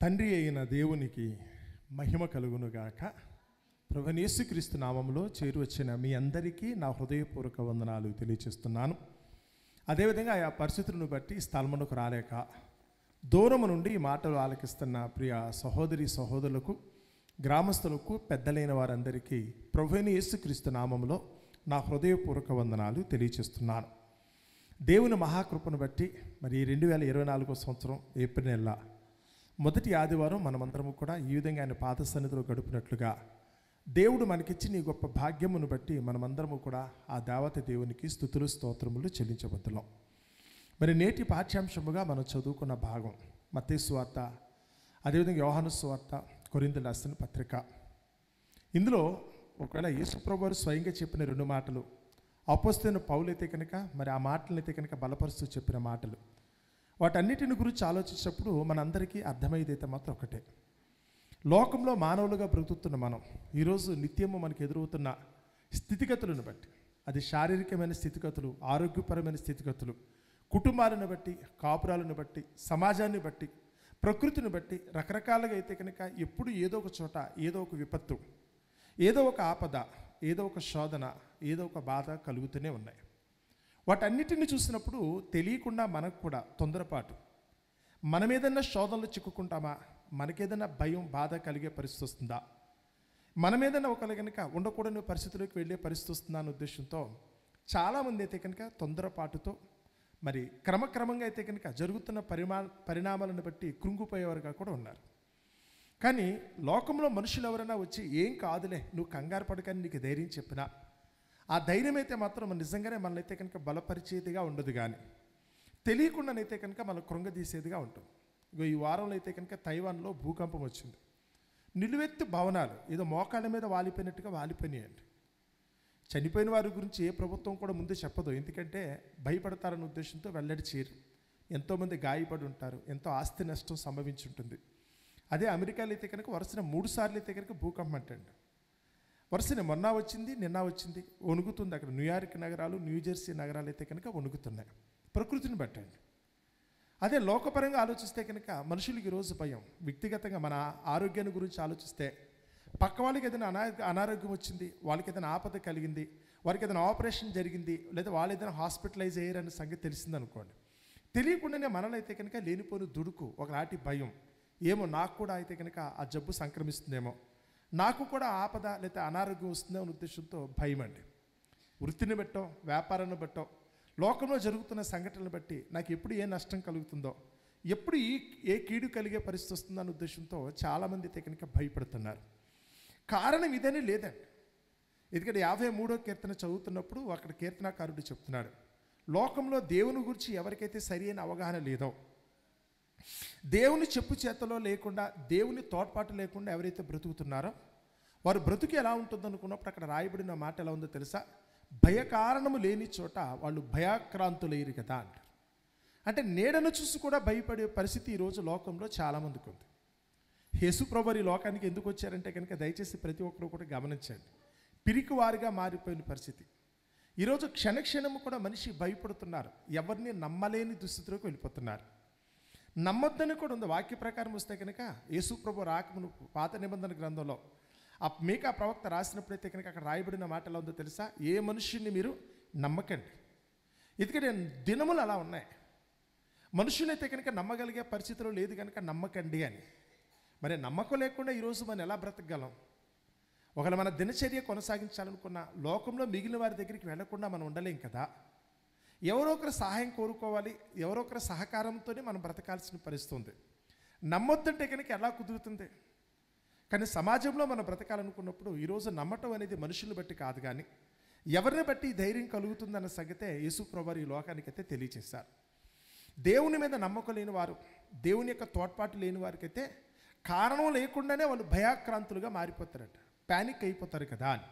తండ్రి అయిన దేవునికి మహిమ కలుగునుగాక. ప్రభువైన యేసుక్రీస్తు నామములో చేరువచ్చిన మీ అందరికీ నా హృదయపూర్వక వందనాలు తెలియజేస్తున్నాను. అదేవిధంగా ఆ పరిస్థితులను బట్టి స్థలమునకు రాలేక దూరము నుండి ఈ మాటలు ఆలకిస్తున్న ప్రియ సహోదరి సహోదరులకు, గ్రామస్తులకు, పెద్దలైన వారందరికీ ప్రభువైన యేసుక్రీస్తు నామములో నా హృదయపూర్వక వందనాలు తెలియజేస్తున్నాను. దేవుని మహాకృపను బట్టి మరి 2024 సంవత్సరం ఏప్రిల్ నెల మొదటి ఆదివారం మనమందరము కూడా ఈ విధంగా ఆయన పాద సన్నిధిలో గడుపునట్లుగా దేవుడు మనకిచ్చిన ఈ గొప్ప భాగ్యమును బట్టి మనమందరము కూడా ఆ దేవత దేవునికి స్తుతులు స్తోత్రములు చెల్లించబోతున్నాం. మరి నేటి పాఠ్యాంశముగా మనం చదువుకున్న భాగం మత్తయి సువార్త, అదేవిధంగా యోహాను సువార్త, కొరింథీయులకు రాసిన పత్రిక. ఇందులో ఒకవేళ యేసుప్రభువు వారు స్వయంగా చెప్పిన 2 మాటలు, అపోస్తలుడైన పౌలు అయితే కనుక మరి ఆ మాటలనైతే కనుక బలపరుస్తూ చెప్పిన మాటలు, వాటన్నిటిని గురించి ఆలోచించినప్పుడు మనందరికీ అర్థమయ్యేదైతే మాత్రం ఒకటే: లోకంలో మానవులుగా బ్రతుకుతున్న మనం ఈరోజు నిత్యము మనకు ఎదురవుతున్న స్థితిగతులను బట్టి, అది శారీరకమైన స్థితిగతులు, ఆరోగ్యపరమైన స్థితిగతులు, కుటుంబాలను బట్టి, కాపురాలను బట్టి, సమాజాన్ని బట్టి, ప్రకృతిని బట్టి రకరకాలుగా అయితే కనుక ఎప్పుడు ఏదో ఒక చోట ఏదో ఒక విపత్తు, ఏదో ఒక ఆపద, ఏదో ఒక శోధన, ఏదో ఒక బాధ కలుగుతూనే ఉన్నాయి. వాటన్నిటిని చూసినప్పుడు తెలియకుండా మనకు కూడా తొందరపాటు, మనం ఏదైనా శోధనలో చిక్కుకుంటామా, మనకేదైనా భయం బాధ కలిగే పరిస్థితి వస్తుందా, మనం ఏదైనా ఒకళ్ళు కనుక ఉండకూడని పరిస్థితుల్లోకి వెళ్ళే పరిస్థితి వస్తుందా అనే ఉద్దేశంతో చాలామంది అయితే కనుక తొందరపాటుతో మరి క్రమక్రమంగా అయితే కనుక జరుగుతున్న పరిణామాలను బట్టి కృంగిపోయేవారుగా కూడా ఉన్నారు. కానీ లోకంలో మనుషులు ఎవరైనా వచ్చి ఏం కాదులే నువ్వు కంగారు పడకని నీకు ధైర్యం చెప్పినా, ఆ ధైర్యం అయితే మాత్రం నిజంగానే మనల్ని అయితే కనుక బలపరిచేదిగా ఉండదు, కానీ తెలియకుండానైతే కనుక మనం కృంగదీసేదిగా ఉంటుంది. ఈ వారంలో అయితే కనుక తైవాన్లో భూకంపం వచ్చింది. నిలువెత్తు భవనాలు ఏదో మోకాళ్ళ మీద వాలిపోయినట్టుగా వాలిపోయినాయండి. చనిపోయిన వారి గురించి ఏ ప్రభుత్వం కూడా ముందే చెప్పదు, ఎందుకంటే భయపడతారన్న ఉద్దేశంతో వెల్లడి చేయరు. ఎంతోమంది గాయపడి ఉంటారు, ఎంతో ఆస్తి నష్టం సంభవించి ఉంటుంది. అదే అమెరికాలో అయితే కనుక వరుసన 3 సార్లు అయితే కనుక భూకంపం అంటండి. వరుసనే మొన్న వచ్చింది, నిన్న వచ్చింది, వణుకుతుంది. అక్కడ న్యూయార్క్ నగరాలు, న్యూజెర్సీ నగరాలు అయితే కనుక వణుకుతున్నాయి ప్రకృతిని బట్టండి. అదే లోకపరంగా ఆలోచిస్తే కనుక మనుషులకి ఈరోజు భయం. వ్యక్తిగతంగా మన ఆరోగ్యాన్ని గురించి ఆలోచిస్తే పక్క వాళ్ళకి ఏదైనా అనారోగ్యం వచ్చింది, వాళ్ళకి ఏదైనా ఆపద కలిగింది, వారికి ఏదైనా ఆపరేషన్ జరిగింది, లేదా వాళ్ళు ఏదైనా హాస్పిటలైజ్ అయ్యారనే సంగతి తెలిసింది అనుకోండి, తెలియకుండానే మనలో అయితే కనుక లేనిపోని దుడుకు, ఒకలాంటి భయం, ఏమో నాకు కూడా అయితే కనుక ఆ జబ్బు సంక్రమిస్తుందేమో, నాకు కూడా ఆపద లేదా అనారోగ్యం వస్తుందో అనే ఉద్దేశంతో భయం అండి. వృత్తిని బట్టో, వ్యాపారాన్ని బట్టో, లోకంలో జరుగుతున్న సంఘటనలు బట్టి నాకు ఎప్పుడు ఏ నష్టం కలుగుతుందో, ఎప్పుడు ఏ కీడు కలిగే పరిస్థితి వస్తుందో అనే ఉద్దేశంతో చాలామంది అయితే కనుక భయపడుతున్నారు. కారణం ఇదని లేదండి. ఎందుకంటే 53వ కీర్తన చదువుతున్నప్పుడు అక్కడ కీర్తనాకారుడు చెప్తున్నాడు, లోకంలో దేవుని గురించి ఎవరికైతే సరి అయిన అవగాహన లేదో, దేవుని చెప్పు చేతలో లేకుండా, దేవుని తోడ్పాటు లేకుండా ఎవరైతే బ్రతుకుతున్నారో వారు బ్రతుకు ఎలా ఉంటుందో అనుకున్నప్పుడు అక్కడ రాయబడిన మాట ఎలా ఉందో తెలుసా? భయకారణము లేని చోట వాళ్ళు భయాక్రాంతులయ్యారు కదా అంటారు. అంటే నీడను చూసి కూడా భయపడే పరిస్థితి ఈరోజు లోకంలో చాలామందికి ఉంది. యేసుప్రభువు ఈ లోకానికి ఎందుకు వచ్చారంటే కనుక దయచేసి ప్రతి ఒక్కరు కూడా గమనించండి. పిరికివారిగా మారిపోయిన పరిస్థితి ఈరోజు క్షణక్షణము కూడా మనిషి భయపడుతున్నారు. ఎవరిని నమ్మలేని దుస్థితిలోకి వెళ్ళిపోతున్నారు. నమ్మొద్దని కూడా ఉంది. వాక్య ప్రకారం వస్తే కనుక యేసుప్రభువు రాకమును పాత నిబంధన గ్రంథంలో ఆ మీకా ప్రవక్త రాసినప్పుడైతే కనుక అక్కడ రాయబడిన మాట ఎలా ఉందో తెలుసా? ఏ మనుష్యుని మీరు నమ్మకండి. ఎందుకంటే దినములు అలా ఉన్నాయి. మనుషులైతే కనుక నమ్మగలిగే పరిస్థితిలో లేదు కనుక నమ్మకండి అని. మరి నమ్మకం లేకుండా ఈరోజు మనం ఎలా బ్రతకగలం? ఒకవేళ మన దినచర్య కొనసాగించాలనుకున్న లోకంలో మిగిలిన వారి దగ్గరికి వెళ్లకుండా మనం ఉండలేం కదా. ఎవరో ఒకరు సహాయం కోరుకోవాలి, ఎవరో ఒకరి సహకారంతోనే మనం బ్రతకాల్సిన పరిస్థితి ఉంది. నమ్మొద్దంటే కనుక ఎలా కుదురుతుంది? కానీ సమాజంలో మనం బ్రతకాలనుకున్నప్పుడు ఈరోజు నమ్మటం అనేది మనుషుల్ని బట్టి కాదు, కానీ ఎవరిని బట్టి ధైర్యం కలుగుతుందన్న సంగతే యేసుప్రభువు ఈ లోకానికి అయితే తెలియజేశారు. దేవుని మీద నమ్మకం లేని వారు, దేవుని యొక్క తోడ్పాటు లేని వారికైతే కారణం లేకుండానే వాళ్ళు భయాక్రాంతులుగా మారిపోతారట, ప్యానిక్ అయిపోతారు కదా అని.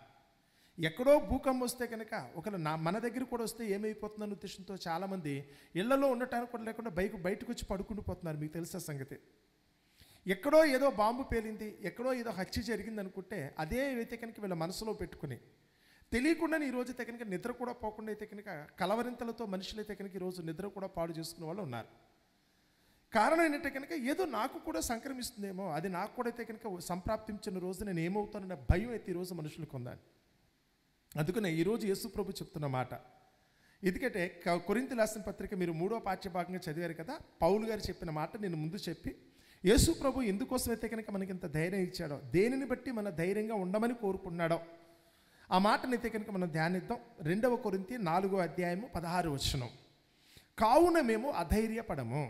ఎక్కడో భూకంపం వస్తే కనుక ఒకవేళ మన దగ్గర కూడా వస్తే ఏమైపోతుందన్న ఉద్దేశంతో చాలామంది ఇళ్లలో ఉండటానికి కూడా లేకుండా బయటకు వచ్చి పడుకుండిపోతున్నారు. మీకు తెలిసిన సంగతి. ఎక్కడో ఏదో బాంబు పేలింది, ఎక్కడో ఏదో హత్య జరిగింది అనుకుంటే అదే అయితే కనుక వీళ్ళ మనసులో పెట్టుకుని తెలియకుండానే ఈరోజు అయితే కనుక నిద్ర కూడా పోకుండా అయితే కనుక కలవరింతలతో మనుషులైతే కనుక ఈరోజు నిద్ర కూడా పాడు చేసుకునే వాళ్ళు ఉన్నారు. కారణం ఏంటంటే కనుక ఏదో నాకు కూడా సంక్రమిస్తుందేమో, అది నాకు కూడా అయితే కనుక సంప్రాప్తించిన రోజు నేను ఏమవుతానన్న భయం అయితే ఈరోజు మనుషులకు ఉందని. అందుకనే ఈరోజు యేసు ప్రభు చెప్తున్న మాట, ఎందుకంటే కొరింథీ రాసిన పత్రిక మీరు 3వ పాఠ్యభాగంగా చదివారు కదా, పౌలు గారు చెప్పిన మాట నేను ముందు చెప్పి, యేసు ప్రభు ఎందుకోసం అయితే కనుక మనకి ఇంత ధైర్యం ఇచ్చాడో, దేనిని బట్టి మన ధైర్యంగా ఉండమని కోరుకున్నాడో ఆ మాటనైతే కనుక మనం ధ్యానిద్దాం. 2వ కొరింథీ 4వ అధ్యాయము 16వ వచనం. కావున మేము అధైర్యపడము.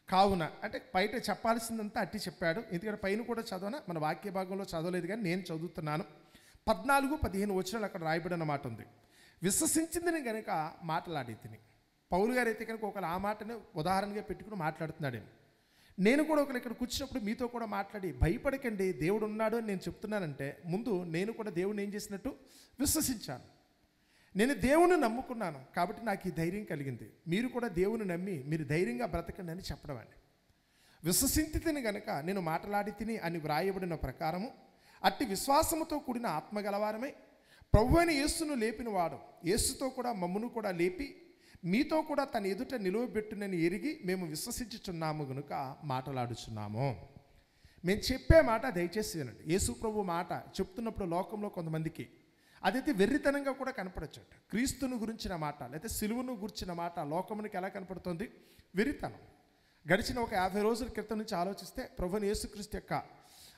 కావున అంటే బయట చెప్పాల్సిందంతా అట్టి చెప్పాడు, ఎందుకంటే పైన కూడా చదవన, మన వాక్య భాగంలో చదవలేదు కానీ నేను చదువుతున్నాను. 14-15 వచనాలు అక్కడ రాయబడిన మాట ఉంది. విశ్వసించిందని కనుక మాట్లాడి తిని. పౌలు గారు అయితే కనుక ఒకరు ఆ మాటను ఉదాహరణగా పెట్టుకుని మాట్లాడుతున్నాడేమో. నేను కూడా ఒకరు ఇక్కడ కూర్చున్నప్పుడు మీతో కూడా మాట్లాడి, భయపడకండి దేవుడు ఉన్నాడు అని నేను చెప్తున్నానంటే, ముందు నేను కూడా దేవుడిని ఏం చేసినట్టు విశ్వసించాను. నేను దేవుని నమ్ముకున్నాను కాబట్టి నాకు ఈ ధైర్యం కలిగింది. మీరు కూడా దేవుని నమ్మి మీరు ధైర్యంగా బ్రతకండి అని చెప్పడం అండి. విశ్వసించి తిని గనక నేను మాట్లాడి తిని అని వ్రాయబడిన ప్రకారము అట్టి విశ్వాసముతో కూడిన ఆత్మగలవారమై ప్రభువైన యేసును లేపినవాడు యేసుతో కూడా మమ్మును కూడా లేపి మీతో కూడా తన ఎదుట నిలువబెట్టునని ఎరిగి మేము విశ్వసించుచున్నాము గనుక మాట్లాడుచున్నాము. మేము చెప్పే మాట దయచేసి వినండి. యేసు ప్రభు మాట చెప్తున్నప్పుడు లోకంలో కొంతమందికి అదైతే వెర్రితనంగా కూడా కనపడచ్చట. క్రీస్తును గురించిన మాట లేకపోతే సిలువను గురించిన మాట లోకమునికి ఎలా కనపడుతుంది? వెర్రితనం. గడిచిన ఒక 50 రోజుల క్రితం నుంచి ఆలోచిస్తే ప్రభువైన యేసుక్రీస్తు యొక్క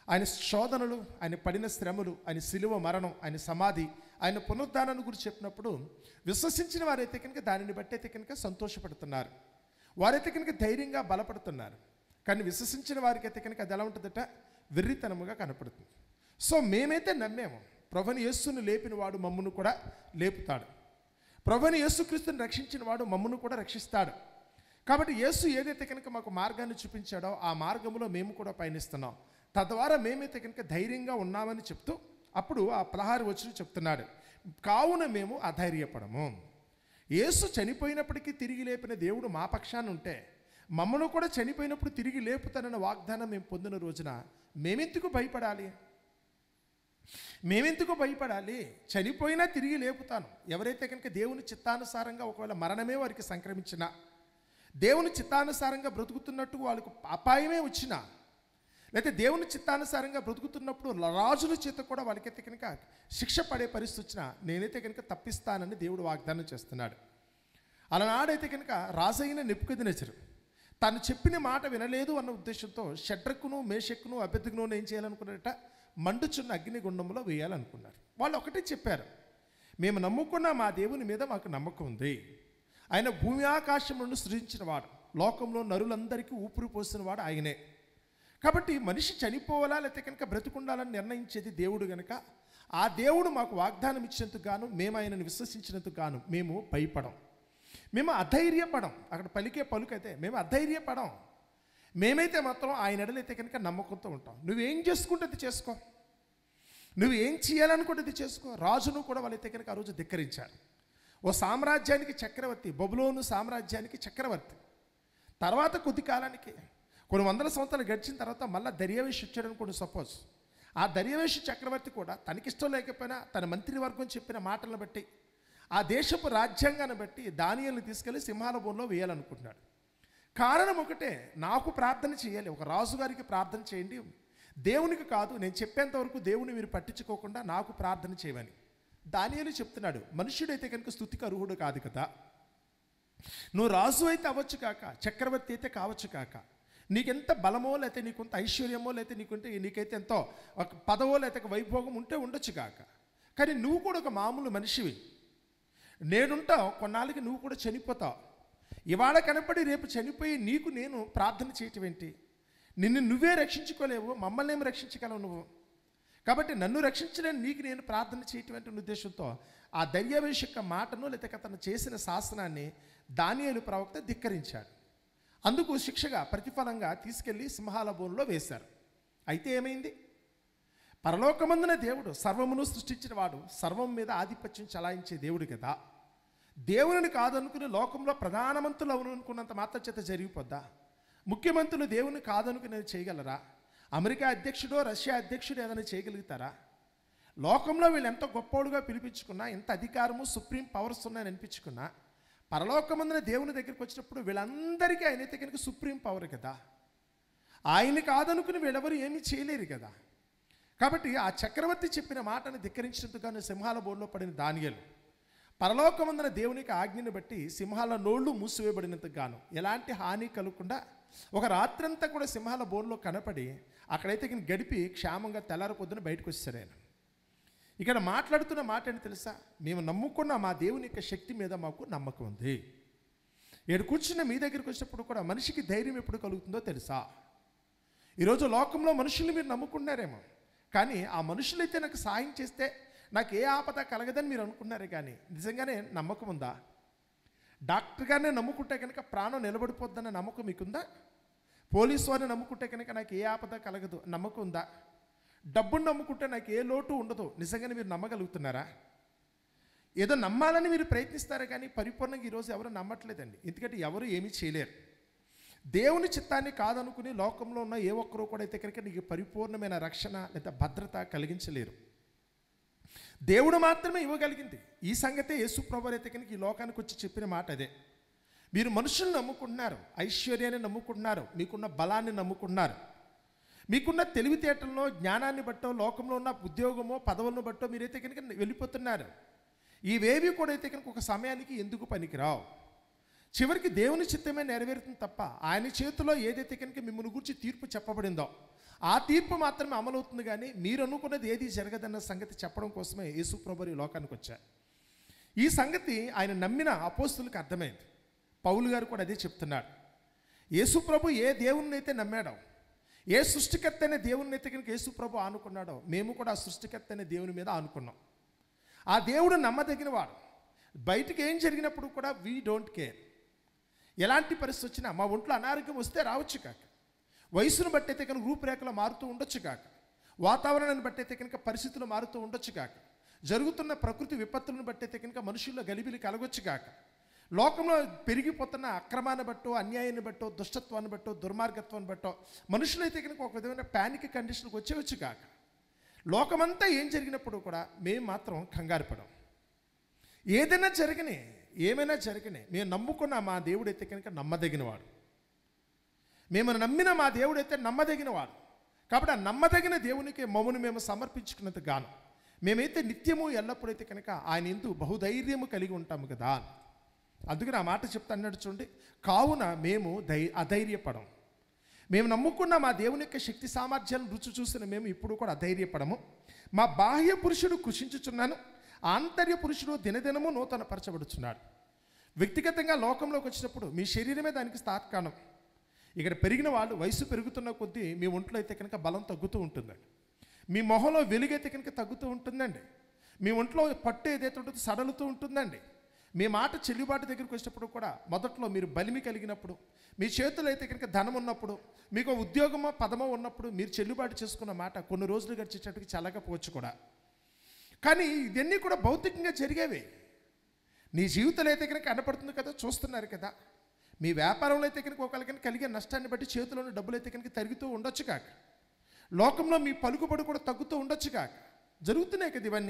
ఆయన శోధనలు, ఆయన పడిన శ్రమలు, ఆయన సిలువ మరణం, ఆయన సమాధి, ఆయన పునరుద్ధానాన్ని గురించి చెప్పినప్పుడు విశ్వసించిన వారైతే కనుక దానిని బట్టి అయితే కనుక సంతోషపడుతున్నారు, వారైతే కనుక ధైర్యంగా బలపడుతున్నారు. కానీ విశ్వసించిన వారికి అయితే కనుక అది ఎలా ఉంటుందట? వెర్రితనముగా కనపడుతుంది. సో మేమైతే నమ్మాము ప్రభువైన యేసును లేపిన వాడు మమ్మును కూడా లేపుతాడు, ప్రభువైన యేసుక్రీస్తుని రక్షించిన వాడు మమ్మును కూడా రక్షిస్తాడు. కాబట్టి యేసు ఏదైతే కనుక మాకు మార్గాన్ని చూపించాడో ఆ మార్గంలో మేము కూడా పయనిస్తున్నాం. తద్వారా మేమైతే కనుక ధైర్యంగా ఉన్నామని చెప్తూ అప్పుడు ఆ 16 వచనం చెప్తున్నాడు, కావున మేము అధైర్యపడము. యేసు చనిపోయినప్పటికీ తిరిగి లేపిన దేవుడు మా పక్షాన ఉంటే మమ్మల్ని కూడా చనిపోయినప్పుడు తిరిగి లేపుతానన్న వాగ్దానం మేము పొందిన రోజున మేమెందుకు భయపడాలి? మేమెందుకు భయపడాలి? చనిపోయినా తిరిగి లేపుతాను. ఎవరైతే కనుక దేవుని చిత్తానుసారంగా ఒకవేళ మరణమే వారికి సంక్రమించినా, దేవుని చిత్తానుసారంగా బ్రతుకుతున్నట్టు వాళ్ళకు అపాయమే వచ్చినా, లేకపోతే దేవుని చిత్తానుసారంగా బ్రతుకుతున్నప్పుడు రాజుల చేత కూడా వాళ్ళకైతే కనుక శిక్ష పడే పరిస్థితి వచ్చినా నేనైతే కనుక తప్పిస్తానని దేవుడు వాగ్దానం చేస్తున్నాడు. అలనాడైతే కనుక రాజైన నెబుకద్నెజరు తను చెప్పిన మాట వినలేదు అన్న ఉద్దేశంతో షడ్రక్కును మేషక్కును అబేద్నెగోను ఏం చేయాలనుకున్నారట? మండుచున్న అగ్నిగుండంలో వేయాలనుకున్నారు. వాళ్ళు ఒకటే చెప్పారు, మేము నమ్ముకున్న మా దేవుని మీద మాకు నమ్మకం ఉంది. ఆయన భూమి ఆకాశములను సృజించిన వాడు, లోకంలో నరులందరికీ ఊపిరి పోసిన వాడు ఆయనే. కాబట్టి మనిషి చనిపోవాలా లేకపోతే కనుక బ్రతుకుండాలని నిర్ణయించేది దేవుడు గనుక ఆ దేవుడు మాకు వాగ్దానం ఇచ్చినందుకు గాను, మేము ఆయనను విశ్వసించినందుకు గాను మేము భయపడం, మేము అధైర్యపడం. అక్కడ పలికే పలుకైతే మేము అధైర్యపడం. మేమైతే మాత్రం ఆయన ఎడలైతే కనుక నమ్మకంతో ఉంటాం. నువ్వేం చేసుకుంటే అది చేసుకో, నువ్వు ఏం చేయాలనుకుంటే అది చేసుకో. రాజును కూడా వాళ్ళైతే కనుక ఆ రోజు ధిక్కరించారు. ఓ సామ్రాజ్యానికి చక్రవర్తి, బబులోను సామ్రాజ్యానికి చక్రవర్తి. తర్వాత కొద్ది కాలానికి కొన్ని వందల సంవత్సరాలు గడిచిన తర్వాత మళ్ళీ దర్యావేషు వచ్చాడు అనుకోండి సపోజ్. ఆ దర్యావేషు చక్రవర్తి కూడా తనకిష్టం లేకపోయినా తన మంత్రివర్గం చెప్పిన మాటలను బట్టి ఆ దేశపు రాజ్యాంగాన్ని బట్టి దానియేలుని తీసుకెళ్ళి సింహాల బోన్లో వేయాలనుకుంటున్నాడు. కారణం ఒకటే, నాకు ప్రార్థన చేయాలి, ఒక రాజుగారికి ప్రార్థన చేయండి, దేవునికి కాదు, నేను చెప్పేంత వరకు దేవుని మీరు పట్టించుకోకుండా నాకు ప్రార్థన చేయమని దానియేలు చెప్తున్నాడు. మనుష్యుడైతే కనుక స్తుతికి అర్హుడు కాదు కదా. నువ్వు రాజు అయితే అవ్వచ్చు కాక, చక్రవర్తి అయితే కావచ్చు కాక, నీకెంత బలమో లేకపోతే నీకుంత ఐశ్వర్యమో లేకపోతే నీకైతే ఎంతో ఒక పదవో లేకపోతే వైభోగం ఉంటే ఉండొచ్చు కాక, కానీ నువ్వు కూడా ఒక మామూలు మనిషివి. నేనుంటావు, కొన్నాళ్ళకి నువ్వు కూడా చనిపోతావు. ఇవాళ కనపడి రేపు చనిపోయి నీకు నేను ప్రార్థన చేయటం ఏంటి? నిన్ను నువ్వే రక్షించుకోలేవు, మమ్మల్ని ఏమి రక్షించగలవు నువ్వు? కాబట్టి నన్ను రక్షించలేని నీకు నేను ప్రార్థన చేయటం అంటే ఉద్దేశంతో ఆ దర్యావేషు యొక్క మాటను లేకపోతే తను చేసిన శాసనాన్ని దానియేలు ప్రవక్త ధిక్కరించాడు. అందుకు శిక్షగా ప్రతిఫలంగా తీసుకెళ్ళి సింహాల బోనులో వేశారు. అయితే ఏమైంది? పరలోకమందున దేవుడు సర్వమును సృష్టించిన వాడు, సర్వం మీద ఆధిపత్యం చలాయించే దేవుడు కదా. దేవుని కాదనుకుని లోకంలో ప్రధానమంత్రులు అవును అనుకున్నంత మాత్రం చేత జరిగిపోద్దా? ముఖ్యమంత్రులు దేవుని కాదనుకుని చేయగలరా? అమెరికా అధ్యక్షుడో రష్యా అధ్యక్షుడు ఏదైనా చేయగలుగుతారా? లోకంలో వీళ్ళు ఎంత గొప్పోడుగా పిలిపించుకున్నా, ఎంత అధికారము సుప్రీం పవర్స్ ఉన్నాయని అనిపించుకున్నా, పరలోకమందున దేవుని దగ్గరికి వచ్చినప్పుడు వీళ్ళందరికీ ఆయనైతే కనుక సుప్రీం పవర్ కదా, ఆయన కాదనుకుని వీళ్ళెవరు ఏమీ చేయలేరు కదా. కాబట్టి ఆ చక్రవర్తి చెప్పిన మాటను ధిక్కరించినందుకు సింహాల బోర్లో పడిన దానియేలు పరలోకమందున దేవునికి ఆజ్ఞను బట్టి సింహాల నోళ్ళు మూసివేయబడినందుకు గాను ఎలాంటి హాని కలగకుండా ఒక రాత్రంతా కూడా సింహాల బోర్లో కనపడి అక్కడైతే గడిపి క్షేమంగా తెల్లారి పొద్దున బయటకు వచ్చారు ఆయన. ఇక్కడ మాట్లాడుతున్న మాట ఏంటి తెలుసా? మేము నమ్ముకున్న మా దేవుని యొక్క శక్తి మీద మాకు నమ్మకం ఉంది. ఏడు కూర్చున్న మీ దగ్గరికి వచ్చినప్పుడు కూడా మనిషికి ధైర్యం ఎప్పుడు కలుగుతుందో తెలుసా? ఈరోజు లోకంలో మనుషుల్ని మీరు నమ్ముకున్నారేమో, కానీ ఆ మనుషులైతే నాకు సాయం చేస్తే నాకు ఏ ఆపద కలగదని మీరు అనుకున్నారే, కానీ నిజంగానే నమ్మకం ఉందా? డాక్టర్ గారిని నమ్ముకుంటే కనుక ప్రాణం నిలబడిపోద్దన్న నమ్మకం మీకుందా? పోలీసు వారిని నమ్ముకుంటే కనుక నాకు ఏ ఆపద కలగదు నమ్మకం ఉందా? డబ్బును నమ్ముకుంటే నాకు ఏ లోటు ఉండదు నిజంగానే మీరు నమ్మగలుగుతున్నారా? ఏదో నమ్మాలని మీరు ప్రయత్నిస్తారే కానీ పరిపూర్ణంగా ఈరోజు ఎవరు నమ్మట్లేదండి. ఎందుకంటే ఎవరు ఏమీ చేయలేరు. దేవుని చిత్తాన్ని కాదనుకుని లోకంలో ఉన్న ఏ ఒక్కరూ కూడా అయితే కనుక నీకు పరిపూర్ణమైన రక్షణ లేదా భద్రత కలిగించలేరు. దేవుడు మాత్రమే ఇవ్వగలిగింది. ఈ సంగతే యేసు ప్రభువు అయితే కనుక ఈ లోకానికి వచ్చి చెప్పిన మాట అదే. మీరు మనుషులను నమ్ముకుంటున్నారు, ఐశ్వర్యాన్ని నమ్ముకుంటున్నారు, మీకున్న బలాన్ని నమ్ముకుంటున్నారు, మీకున్న తెలివితేటలను జ్ఞానాన్ని బట్టో లోకంలో ఉన్న ఉద్యోగమో పదవులను బట్టో మీరైతే కనుక వెళ్ళిపోతున్నారు. ఇవేవి కూడా అయితే కనుక ఒక సమయానికి ఎందుకు పనికిరావు. చివరికి దేవుని చిత్తమే నెరవేరుతుంది తప్ప ఆయన చేతిలో ఏదైతే కనుక మిమ్మల్ని గురించి తీర్పు చెప్పబడిందో ఆ తీర్పు మాత్రమే అమలవుతుంది. కానీ మీరు అనుకున్నది ఏది జరగదన్న సంగతి చెప్పడం కోసమే యేసు ప్రభువు ఈ లోకానికి వచ్చారు. ఈ సంగతి ఆయన నమ్మిన అపోస్తులకు అర్థమైంది. పౌలు గారు కూడా అదే చెప్తున్నాడు. యేసు ప్రభు ఏ దేవుణ్ణి అయితే నమ్మాడో, ఏ సృష్టికర్త అనే దేవుణ్ణి అయితే కనుక యేసు ప్రభు ఆనుకున్నాడో మేము కూడా ఆ సృష్టికర్త అనే దేవుని మీద ఆనుకున్నాం. ఆ దేవుడు నమ్మదగిన వాడు. బయటికి ఏం జరిగినప్పుడు కూడా వీ డోంట్ కేర్. ఎలాంటి పరిస్థితి వచ్చినా, మా ఒంట్లో అనారోగ్యం వస్తే రావచ్చు కాక, వయసును బట్టి అయితే కనుక రూపురేఖలు మారుతూ ఉండొచ్చు కాక, వాతావరణాన్ని బట్టి అయితే కనుక పరిస్థితులు మారుతూ ఉండొచ్చు కాక, జరుగుతున్న ప్రకృతి విపత్తులను బట్టి అయితే కనుక మనుషుల్లో గలిబిలి కలగొచ్చు కాక, లోకంలో పెరిగిపోతున్న అక్రమాన్ని బట్టో అన్యాయాన్ని బట్టో దుష్టత్వాన్ని బట్టో దుర్మార్గత్వాన్ని బట్టో మనుషులైతే కనుక ఒక విధమైన ప్యానిక్ కండిషన్కి వచ్చేవచ్చు కాక, లోకమంతా ఏం జరిగినప్పుడు కూడా మేము మాత్రం కంగారు పడం. ఏదైనా జరగని ఏమైనా జరగని మేము నమ్ముకున్న మా దేవుడైతే కనుక నమ్మదగినవాడు. మేము నమ్మిన మా దేవుడైతే నమ్మదగినవాడు. కాబట్టి ఆ నమ్మదగిన దేవునికి మమ్మల్ని మేము సమర్పించుకున్నందుకు గాను మేమైతే నిత్యము ఎల్లప్పుడైతే కనుక ఆయన యందు బహుధైర్యము కలిగి ఉంటాము కదా. అందుకని ఆ మాట చెప్తా అన్నాడు చూడండి. కావున మేము అధైర్యపడం. మేము నమ్ముకున్న మా దేవుని యొక్క శక్తి సామర్థ్యాలను రుచి చూసిన మేము ఇప్పుడు కూడా అధైర్యపడము. మా బాహ్య పురుషుడు కృషించుచున్నాను, ఆంతర్య పురుషుడు దినదినము నూతన పరచబడుచున్నాడు. వ్యక్తిగతంగా లోకంలోకి వచ్చినప్పుడు మీ శరీరమే దానికి తాత్కాలం. ఇక్కడ పెరిగిన వాళ్ళు వయసు పెరుగుతున్న కొద్దీ మీ ఒంట్లో అయితే కనుక బలం తగ్గుతూ ఉంటుందండి. మీ మొహంలో వెలుగైతే కనుక తగ్గుతూ ఉంటుందండి. మీ ఒంట్లో పట్టు ఏదైతే ఉంటుందో సడలుతూ ఉంటుందండి. మీ మాట చెల్లుబాటు దగ్గరికి వచ్చినప్పుడు కూడా మొదట్లో మీరు బలిమి కలిగినప్పుడు, మీ చేతులు అయితే కనుక ధనం ఉన్నప్పుడు, మీకు ఉద్యోగమో పదమో ఉన్నప్పుడు మీరు చెల్లుబాటు చేసుకున్న మాట కొన్ని రోజులు గడిచేటట్టుకి చల్లకపోవచ్చు కూడా. కానీ ఇవన్నీ కూడా భౌతికంగా జరిగేవి. నీ జీవితంలో అయితే కనుక కనపడుతుంది కదా, చూస్తున్నారు కదా. మీ వ్యాపారంలో అయితే కనుక ఒకరికి కలిగే నష్టాన్ని బట్టి చేతిలోని డబ్బులు అయితే కనుక తరుగుతూ ఉండొచ్చు కాక, లోకంలో మీ పలుకుబడి కూడా తగ్గుతూ ఉండొచ్చు కాక, జరుగుతున్నాయి కదా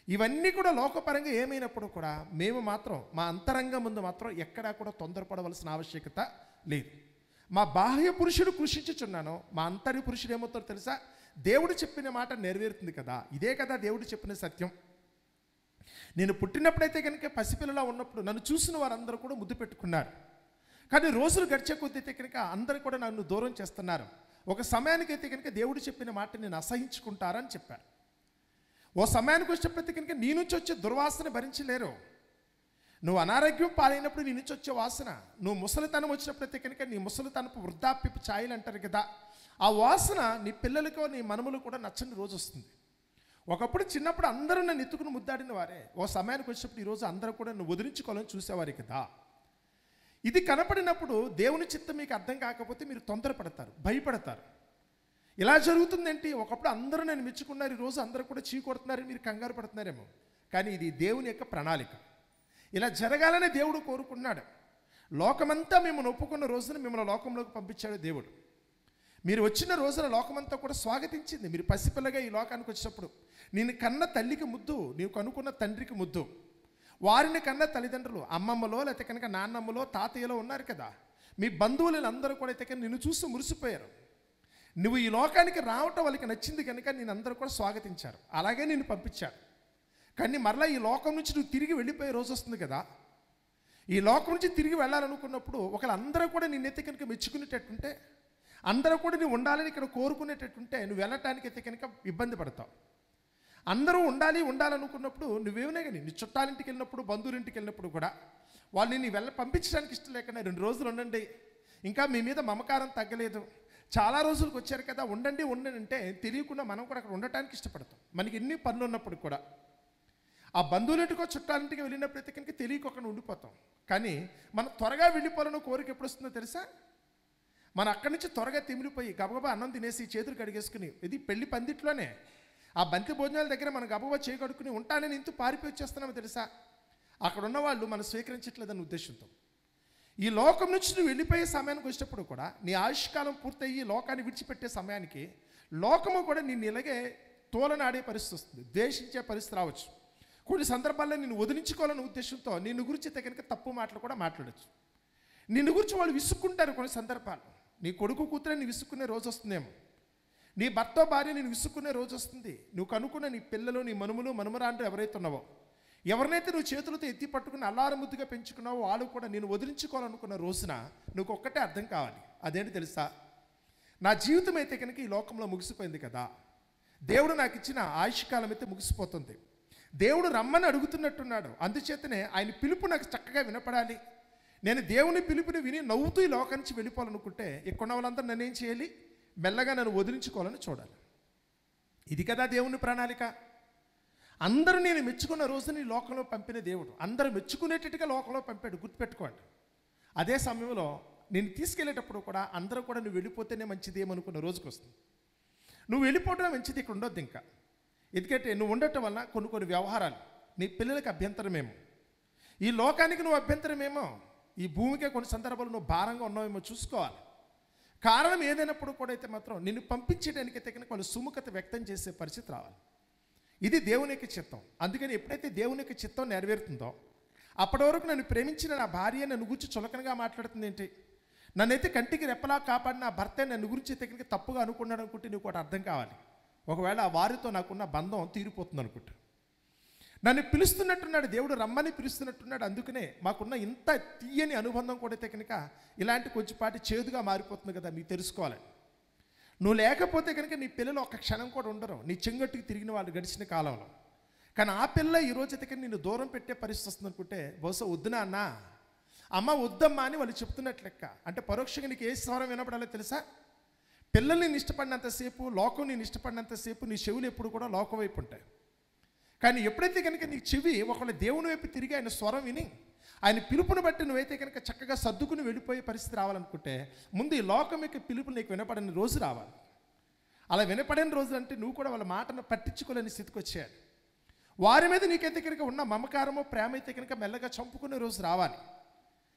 ఇవన్నీ కూడా లోకపరంగా ఏమైనప్పుడు కూడా మేము మాత్రం మా అంతరంగం ముందు మాత్రం ఎక్కడా కూడా తొందరపడవలసిన ఆవశ్యకత లేదు. మా బాహ్య పురుషుడు కృషించుచున్నాను, మా అంతర్య పురుషుడు ఏమవుతారో తెలుసా? దేవుడు చెప్పిన మాట నెరవేరుతుంది కదా. ఇదే కదా దేవుడు చెప్పిన సత్యం. నేను పుట్టినప్పుడైతే కనుక పసిపిల్లలా ఉన్నప్పుడు నన్ను చూసిన వారందరూ కూడా ముద్దు పెట్టుకున్నారు. కానీ రోజులు గడిచే కొద్దీ అయితే కనుక అందరూ కూడా నన్ను దూరం చేస్తున్నారు. ఒక సమయానికి అయితే కనుక దేవుడు చెప్పిన మాట నేను అసహించుకుంటారని చెప్పారు. ఓ సమయానికి వచ్చేటప్పటికీ కనుక నీ నుంచి వచ్చే దుర్వాసన భరించలేరు. నువ్వు అనారోగ్యం పాలైనప్పుడు నీ నుంచి వచ్చే వాసన, నువ్వు ముసలితనం వచ్చినప్పుడైతే కనుక నీ ముసలితనపు వృద్ధాప్యపు ఛాయలు అంటారు కదా, ఆ వాసన నీ పిల్లలకో నీ మనుమలు కూడా నచ్చని రోజు వస్తుంది. ఒకప్పుడు చిన్నప్పుడు అందరూ నన్ను ఎత్తుకుని ముద్దాడిన వారే, ఓ సమయానికి వచ్చినప్పుడు ఈరోజు అందరూ కూడా నువ్వు వదిలించుకోవాలని చూసేవారు కదా. ఇది కనపడినప్పుడు దేవుని చిత్తం మీకు అర్థం కాకపోతే మీరు తొందరపడతారు, భయపడతారు. ఇలా జరుగుతుందేంటి? ఒకప్పుడు అందరూ నేను మెచ్చుకున్నారు, ఈరోజు అందరూ కూడా చీకొడుతున్నారని మీరు కంగారు పడుతున్నారేమో. కానీ ఇది దేవుని యొక్క ప్రణాళిక. ఇలా జరగాలని దేవుడు కోరుకున్నాడు. లోకమంతా మిమ్మల్ని ఒప్పుకున్న రోజున మిమ్మల్ని లోకంలోకి పంపించాడు దేవుడు. మీరు వచ్చిన రోజున లోకమంతా కూడా స్వాగతించింది. మీరు పసిపిల్లగా ఈ లోకానికి వచ్చినప్పుడు నేను కన్న తల్లికి ముద్దు, నీవు కనుక్కున్న తండ్రికి ముద్దు. వారిని కన్నా తల్లిదండ్రులు, అమ్మమ్మలో లేకపోతే కనుక నాన్నమ్మలో తాతయ్యలో ఉన్నారు కదా, మీ బంధువులు అందరూ కూడా అయితే నిన్ను చూసి మురిసిపోయారు. నువ్వు ఈ లోకానికి రావటం వాళ్ళకి నచ్చింది కనుక నేను అందరూ కూడా స్వాగతించారు, అలాగే నిన్ను పంపించారు. కానీ మరలా ఈ లోకం నుంచి నువ్వు తిరిగి వెళ్ళిపోయే రోజు వస్తుంది కదా. ఈ లోకం నుంచి తిరిగి వెళ్ళాలనుకున్నప్పుడు ఒకళ్ళు అందరూ కూడా నిన్నైతే కనుక మెచ్చుకునేటట్టుంటే, అందరూ కూడా నువ్వు ఉండాలని ఇక్కడ కోరుకునేటట్టుంటే నువ్వు వెళ్ళటానికి అయితే కనుక ఇబ్బంది పడతావు. అందరూ ఉండాలనుకున్నప్పుడు నువ్వేమైనా కానీ నీ చుట్టాలింటికి వెళ్ళినప్పుడు, బంధువులింటికి వెళ్ళినప్పుడు కూడా వాళ్ళు నేను పంపించడానికి ఇష్టం లేకుండా 2 రోజులు ఉండండి, ఇంకా మీ మీద మమకారం తగ్గలేదు, చాలా రోజులకు వచ్చారు కదా, ఉండండి అంటే తెలియకుండా మనం కూడా అక్కడ ఉండటానికి ఇష్టపడతాం. మనకి ఎన్ని పనులు ఉన్నప్పుడు కూడా ఆ బంధువులింటికో చుట్టాలింటికి వెళ్ళినప్పుడైతే కనుక తెలియకుండా ఉండిపోతాం. కానీ మనం త్వరగా వెళ్ళిపోవాలని కోరిక ఎప్పుడు వస్తుందో తెలుసా? మనం అక్కడి నుంచి త్వరగా తిమిరిపోయి గబగబా అన్నం తినేసి చేతులు కడిగేసుకుని, ఇది పెళ్లి పందిట్లోనే ఆ బంతి భోజనాల దగ్గర మనం గబగబా చేయి కడుక్కుని ఉంటానని ఇంత పారిపోయి వచ్చేస్తున్నామో తెలుసా? అక్కడ ఉన్నవాళ్ళు మనం స్వీకరించట్లేదన్న ఉద్దేశంతో. ఈ లోకం నుంచి నువ్వు వెళ్ళిపోయే సమయానికి వచ్చినప్పుడు కూడా నీ ఆయుష్కాలం పూర్తయ్యి లోకాన్ని విడిచిపెట్టే సమయానికి లోకము కూడా నిన్ను ఇలాగే తోలనాడే పరిస్థితి వస్తుంది, ద్వేషించే పరిస్థితి రావచ్చు. కొన్ని సందర్భాల్లో నిన్ను వదిలించుకోవాలనే ఉద్దేశంతో నిన్ను గురించి కనుక తప్పు మాటలు కూడా మాట్లాడచ్చు. నిన్ను గురించి వాళ్ళు విసుక్కుంటారు. కొన్ని సందర్భాలు నీ కొడుకు కూతురే నీ విసుక్కునే రోజు వస్తుందేమో, నీ భర్త భార్య నేను విసుక్కునే రోజు వస్తుంది. నువ్వు కనుక్కున్న నీ పిల్లలు, నీ మనుములు మనుమరాండ్రు ఎవరైతే ఉన్నావో, ఎవరినైతే నువ్వు చేతులతో ఎత్తి పట్టుకుని అల్లారు ముద్దుగా పెంచుకున్నావో వాళ్ళు కూడా నేను వదిలించుకోవాలనుకున్న రోజున నువ్వు ఒక్కటే అర్థం కావాలి. అదేంటి తెలుసా? నా జీవితం అయితే కనుక ఈ లోకంలో ముగిసిపోయింది కదా, దేవుడు నాకు ఇచ్చిన ఆయుష్కాలం అయితే ముగిసిపోతుంది, దేవుడు రమ్మని అడుగుతున్నట్టున్నాడు, అందుచేతనే ఆయన పిలుపు నాకు చక్కగా వినపడాలి, నేను దేవుని పిలుపుని విని నవ్వుతూ ఈ లోకం నుంచి వెళ్ళిపోవాలనుకుంటే ఇక్కడ వాళ్ళందరూ నన్ను ఏం చేయాలి? మెల్లగా నన్ను వదిలించుకోవాలని చూడాలి. ఇది కదా దేవుని ప్రణాళిక. అందరూ నేను మెచ్చుకున్న రోజుని ఈ లోకంలో పంపిన దేవుడు అందరూ మెచ్చుకునేటట్టుగా లోకంలో పంపాడు, గుర్తుపెట్టుకోండి. అదే సమయంలో నేను తీసుకెళ్ళేటప్పుడు కూడా అందరూ కూడా నువ్వు వెళ్ళిపోతేనే మంచిది ఏమనుకున్న రోజుకి వస్తుంది. నువ్వు వెళ్ళిపోవడం మంచిది, ఇక్కడ ఉండొద్దు ఇంకా. ఎందుకంటే నువ్వు ఉండటం వల్ల కొన్ని వ్యవహారాలు నీ పిల్లలకి అభ్యంతరమేమో, ఈ లోకానికి నువ్వు అభ్యంతరమేమో, ఈ భూమికే కొన్ని సందర్భాలు నువ్వు భారంగా ఉన్నావేమో చూసుకోవాలి. కారణం ఏదైనప్పుడు కూడా అయితే మాత్రం నిన్ను పంపించేయడానికైతే కనుక వాళ్ళు సుముఖత వ్యక్తం చేసే పరిస్థితి రావాలి. ఇది దేవుని యొక్క చిత్తం. అందుకని ఎప్పుడైతే దేవుని యొక్క చిత్తం నెరవేరుతుందో అప్పటి వరకు నన్ను ప్రేమించిన నా భార్య నన్ను గురించి చులకనగా మాట్లాడుతుంది ఏంటి, నన్నైతే కంటికి రెప్పలా కాపాడిన నా భర్త నన్ను గురించి అయితే కనుక తప్పుగా అనుకున్నాడు అనుకుంటే నీకు ఒకటి అర్థం కావాలి. ఒకవేళ ఆ వారితో నాకున్న బంధం తీరిపోతుంది అనుకుంటా. నన్ను పిలుస్తున్నట్టున్నాడు దేవుడు, రమ్మని పిలుస్తున్నట్టున్నాడు. అందుకనే మాకున్న ఇంత తీయని అనుబంధం కూడా అయితే కనుక ఇలాంటి కొంచెంపాటి చేదుగా మారిపోతుంది కదా, మీకు తెలుసుకోవాలి. నువ్వు లేకపోతే కనుక నీ పిల్లలు ఒక్క క్షణం కూడా ఉండరు, నీ చెంగట్టుకు తిరిగిన వాళ్ళు గడిచిన కాలంలో. కానీ ఆ పిల్ల ఈ రోజు అయితే నిన్ను దూరం పెట్టే పరిస్థితి వస్తుంది అనుకుంటే బహుశా వద్దునా అన్న, అమ్మ వద్దమ్మా అని వాళ్ళు చెప్తున్నట్లు లెక్క. అంటే పరోక్షంగా నీకు ఏ స్వరం వినపడాలో తెలుసా? పిల్లల్ని నేను ఇష్టపడినంతసేపు, లోకం నేను ఇష్టపడినంతసేపు నీ చెవులు ఎప్పుడు కూడా లోకం వైపు ఉంటాయి. కానీ ఎప్పుడైతే కనుక నీ చెవి ఒకవేళ దేవుని వైపు తిరిగి ఆయన స్వరం విని ఆయన పిలుపుని బట్టి నువ్వైతే కనుక చక్కగా సర్దుకుని వెళ్ళిపోయే పరిస్థితి రావాలనుకుంటే ముందు ఈ లోకం యొక్క పిలుపు నీకు వినపడని రోజు రావాలి. అలా వినపడని రోజు అంటే నువ్వు కూడా వాళ్ళ మాటను పట్టించుకోలేని స్థితికి వచ్చేయాలి. వారి మీద నీకైతే కనుక ఉన్న మమకారమో ప్రేమ అయితే కనుక మెల్లగా చంపుకునే రోజు రావాలి.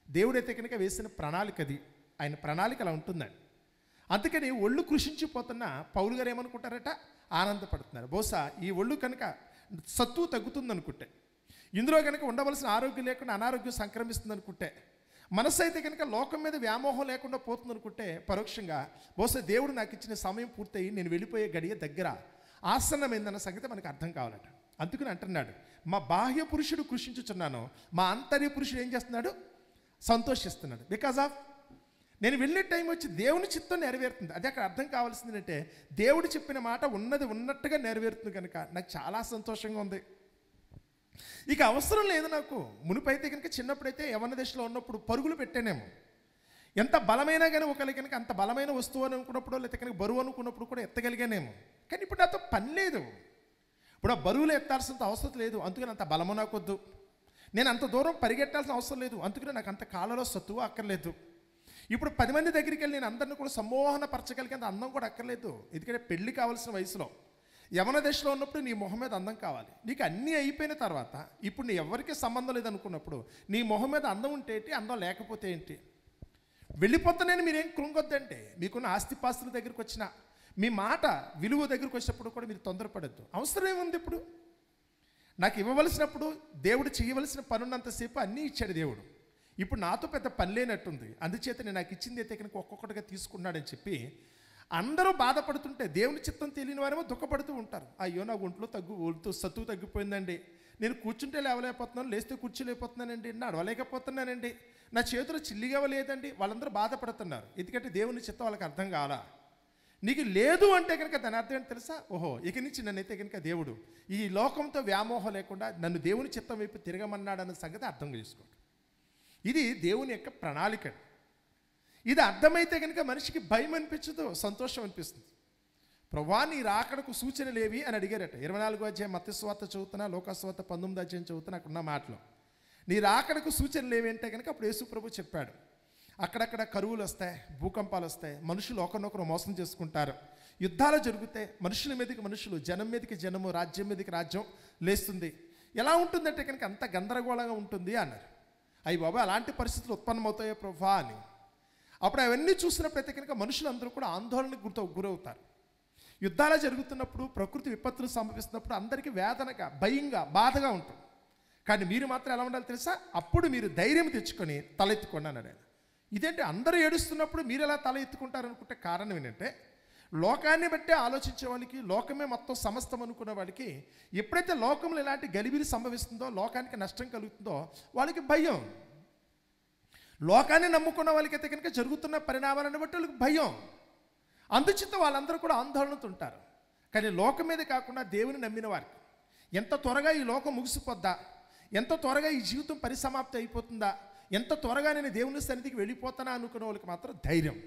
దేవుడైతే కనుక వేసిన ప్రణాళిక అది, ఆయన ప్రణాళిక అలా ఉంటుందండి. అందుకని ఒళ్ళు కృషించిపోతున్న పౌలు గారు ఏమనుకుంటారట? ఆనందపడుతున్నారు. బహుశా ఈ ఒళ్ళు కనుక సత్తువు తగ్గుతుంది అనుకుంటే, ఇందులో కనుక ఉండవలసిన ఆరోగ్యం లేకుండా అనారోగ్యం సంక్రమిస్తుంది అనుకుంటే, మనసు అయితే కనుక లోకం మీద వ్యామోహం లేకుండా పోతుంది అనుకుంటే పరోక్షంగా బహుశా దేవుడు నాకు ఇచ్చిన సమయం పూర్తయి నేను వెళ్ళిపోయే గడియ దగ్గర ఆసన్నమైందన్న సంగతి మనకు అర్థం కావాలట. అందుకని అంటున్నాడు, మా బాహ్య పురుషుడు కృషించుచున్నాను, మా అంతర్య పురుషుడు ఏం చేస్తున్నాడు? సంతోషిస్తున్నాడు. బికాజ్ ఆఫ్ నేను వెళ్ళే టైం వచ్చి దేవుని చిత్తం నెరవేరుతుంది. అది అక్కడ అర్థం కావాల్సింది అంటే దేవుడు చెప్పిన మాట ఉన్నది ఉన్నట్టుగా నెరవేరుతుంది కనుక నాకు చాలా సంతోషంగా ఉంది. ఇక అవసరం లేదు నాకు. మునుపైతే కనుక చిన్నప్పుడైతే యవ్వన దశలో ఉన్నప్పుడు పరుగులు పెట్టానేమో, ఎంత బలమైనా కానీ ఒకరికి కనుక అంత బలమైన వస్తువు అని అనుకున్నప్పుడు లేకపోతే కనుక బరువు అనుకున్నప్పుడు కూడా ఎత్తగలిగానేమో. కానీ ఇప్పుడు నాతో పని లేదు, ఇప్పుడు ఆ బరువులు ఎత్తాల్సినంత అవసరం లేదు, అందుకని అంత బలము నాకొద్దు. నేను అంత దూరం పరిగెట్టాల్సిన అవసరం లేదు, అందుకని నాకు అంత కాళ్ళలో సత్తువు అక్కర్లేదు. ఇప్పుడు 10 మంది దగ్గరికి వెళ్ళి నేను అందరిని కూడా సమ్మోహనపరచగలిగేంత అందం కూడా అక్కర్లేదు. ఎందుకంటే పెళ్లి కావాల్సిన వయసులో యవన దశలో ఉన్నప్పుడు నీ మొహం మీద అందం కావాలి. నీకు అన్నీ అయిపోయిన తర్వాత ఇప్పుడు నీ ఎవరికి సంబంధం లేదనుకున్నప్పుడు నీ మొహం మీద అందం ఉంటే ఏంటి, అందం లేకపోతే ఏంటి? వెళ్ళిపోతానని మీరేం కృంగొద్దంటే, మీకున్న ఆస్తిపాస్తుల దగ్గరికి వచ్చిన మీ మాట విలువ దగ్గరికి వచ్చినప్పుడు కూడా మీరు తొందరపడద్దు. అవసరం ఏముంది? ఇప్పుడు నాకు ఇవ్వవలసినప్పుడు దేవుడు చేయవలసిన పనున్నంతసేపు అన్నీ ఇచ్చాడు దేవుడు. ఇప్పుడు నాతో పెద్ద పని లేనట్టుంది, అందుచేత నేను నాకు ఇచ్చింది అయితే కనుక ఒక్కొక్కటిగా తీసుకున్నాడని చెప్పి అందరూ బాధపడుతుంటే దేవుని చిత్తం తెలియని వారేమో దుఃఖపడుతూ ఉంటారు. అయ్యో నా ఒంట్లో సత్తువు తగ్గిపోయిందండి, నేను కూర్చుంటే లేవలేకపోతున్నాను, లేస్తే కూర్చోలేకపోతున్నానండి, నడవలేకపోతున్నానండి, నా చేతులు చిల్లిగా లేదండి. వాళ్ళందరూ బాధపడుతున్నారు, ఎందుకంటే దేవుని చిత్తం వాళ్ళకి అర్థం కావాలా. నీకు లేదు అంటే కనుక దాని అర్థం ఏంటి తెలుసా? ఓహో, ఇక నుంచి నన్నైతే కనుక దేవుడు ఈ లోకంతో వ్యామోహం లేకుండా నన్ను దేవుని చిత్తం వైపు తిరగమన్నాడన్న సంగతి అర్థం చేసుకోండి. ఇది దేవుని యొక్క ప్రణాళిక. ఇది అర్థమైతే కనుక మనిషికి భయం అనిపించదు, సంతోషం అనిపిస్తుంది. ప్రభువా నీ రాకడకు సూచనలు ఏవి అని అడిగారట. 24వ అధ్యాయం మత్తయి సువార్త చదువుతున్నా, లూకా సువార్త 19వ అధ్యాయం చదువుతున్నా, అక్కడున్న మాటలు నీ రాకడకు సూచనలు ఏవి అంటే కనుక అప్పుడు యేసు ప్రభు చెప్పాడు, అక్కడక్కడ కరువులు వస్తాయి, భూకంపాలు వస్తాయి, మనుషులు ఒకరినొకరు మోసం చేసుకుంటారు, యుద్ధాలు జరుగుతాయి, మనుషుల మీదకి మనుషులు, జనం మీదకి జనము, రాజ్యం మీదకి రాజ్యం లేస్తుంది. ఎలా ఉంటుందంటే కనుక అంత గందరగోళంగా ఉంటుంది అన్నారు. అయ్యి బాబా అలాంటి పరిస్థితులు ఉత్పన్నమవుతాయో ప్రభా అని. అప్పుడు అవన్నీ చూసినప్పుడైతే కనుక మనుషులందరూ కూడా ఆందోళనకు గురవుతారు. యుద్ధాలు జరుగుతున్నప్పుడు, ప్రకృతి విపత్తులు సంభవిస్తున్నప్పుడు అందరికీ వేదనగా, భయంగా, బాధగా ఉంటుంది. కానీ మీరు మాత్రం ఎలా ఉండాలి తెలుసా? అప్పుడు మీరు ధైర్యం తెచ్చుకొని తలెత్తుకోండి అన్నాడు ఆయన. ఇదేంటి అందరూ ఏడుస్తున్నప్పుడు మీరు ఎలా తల ఎత్తుకుంటారు అనుకుంటే కారణం ఏంటంటే, లోకాన్ని బట్టే ఆలోచించే వాళ్ళకి, లోకమే మొత్తం సమస్తం అనుకునే వాళ్ళకి ఎప్పుడైతే లోకంలో ఇలాంటి గలిబిలి సంభవిస్తుందో, లోకానికి నష్టం కలుగుతుందో వాళ్ళకి భయం. లోకాన్ని నమ్ముకున్న వాళ్ళకైతే కనుక జరుగుతున్న పరిణామాలను బట్టి వాళ్ళకి భయం. అందుచేత వాళ్ళందరూ కూడా ఆందోళనతో ఉంటారు. కానీ లోకం మీద కాకుండా దేవుని నమ్మిన వారికి ఎంత త్వరగా ఈ లోకం ముగిసిపోద్దా, ఎంత త్వరగా ఈ జీవితం పరిసమాప్తి అయిపోతుందా, ఎంత త్వరగా నేను దేవుని సన్నిధికి వెళ్ళిపోతానా అనుకునే వాళ్ళకి మాత్రం ధైర్యం.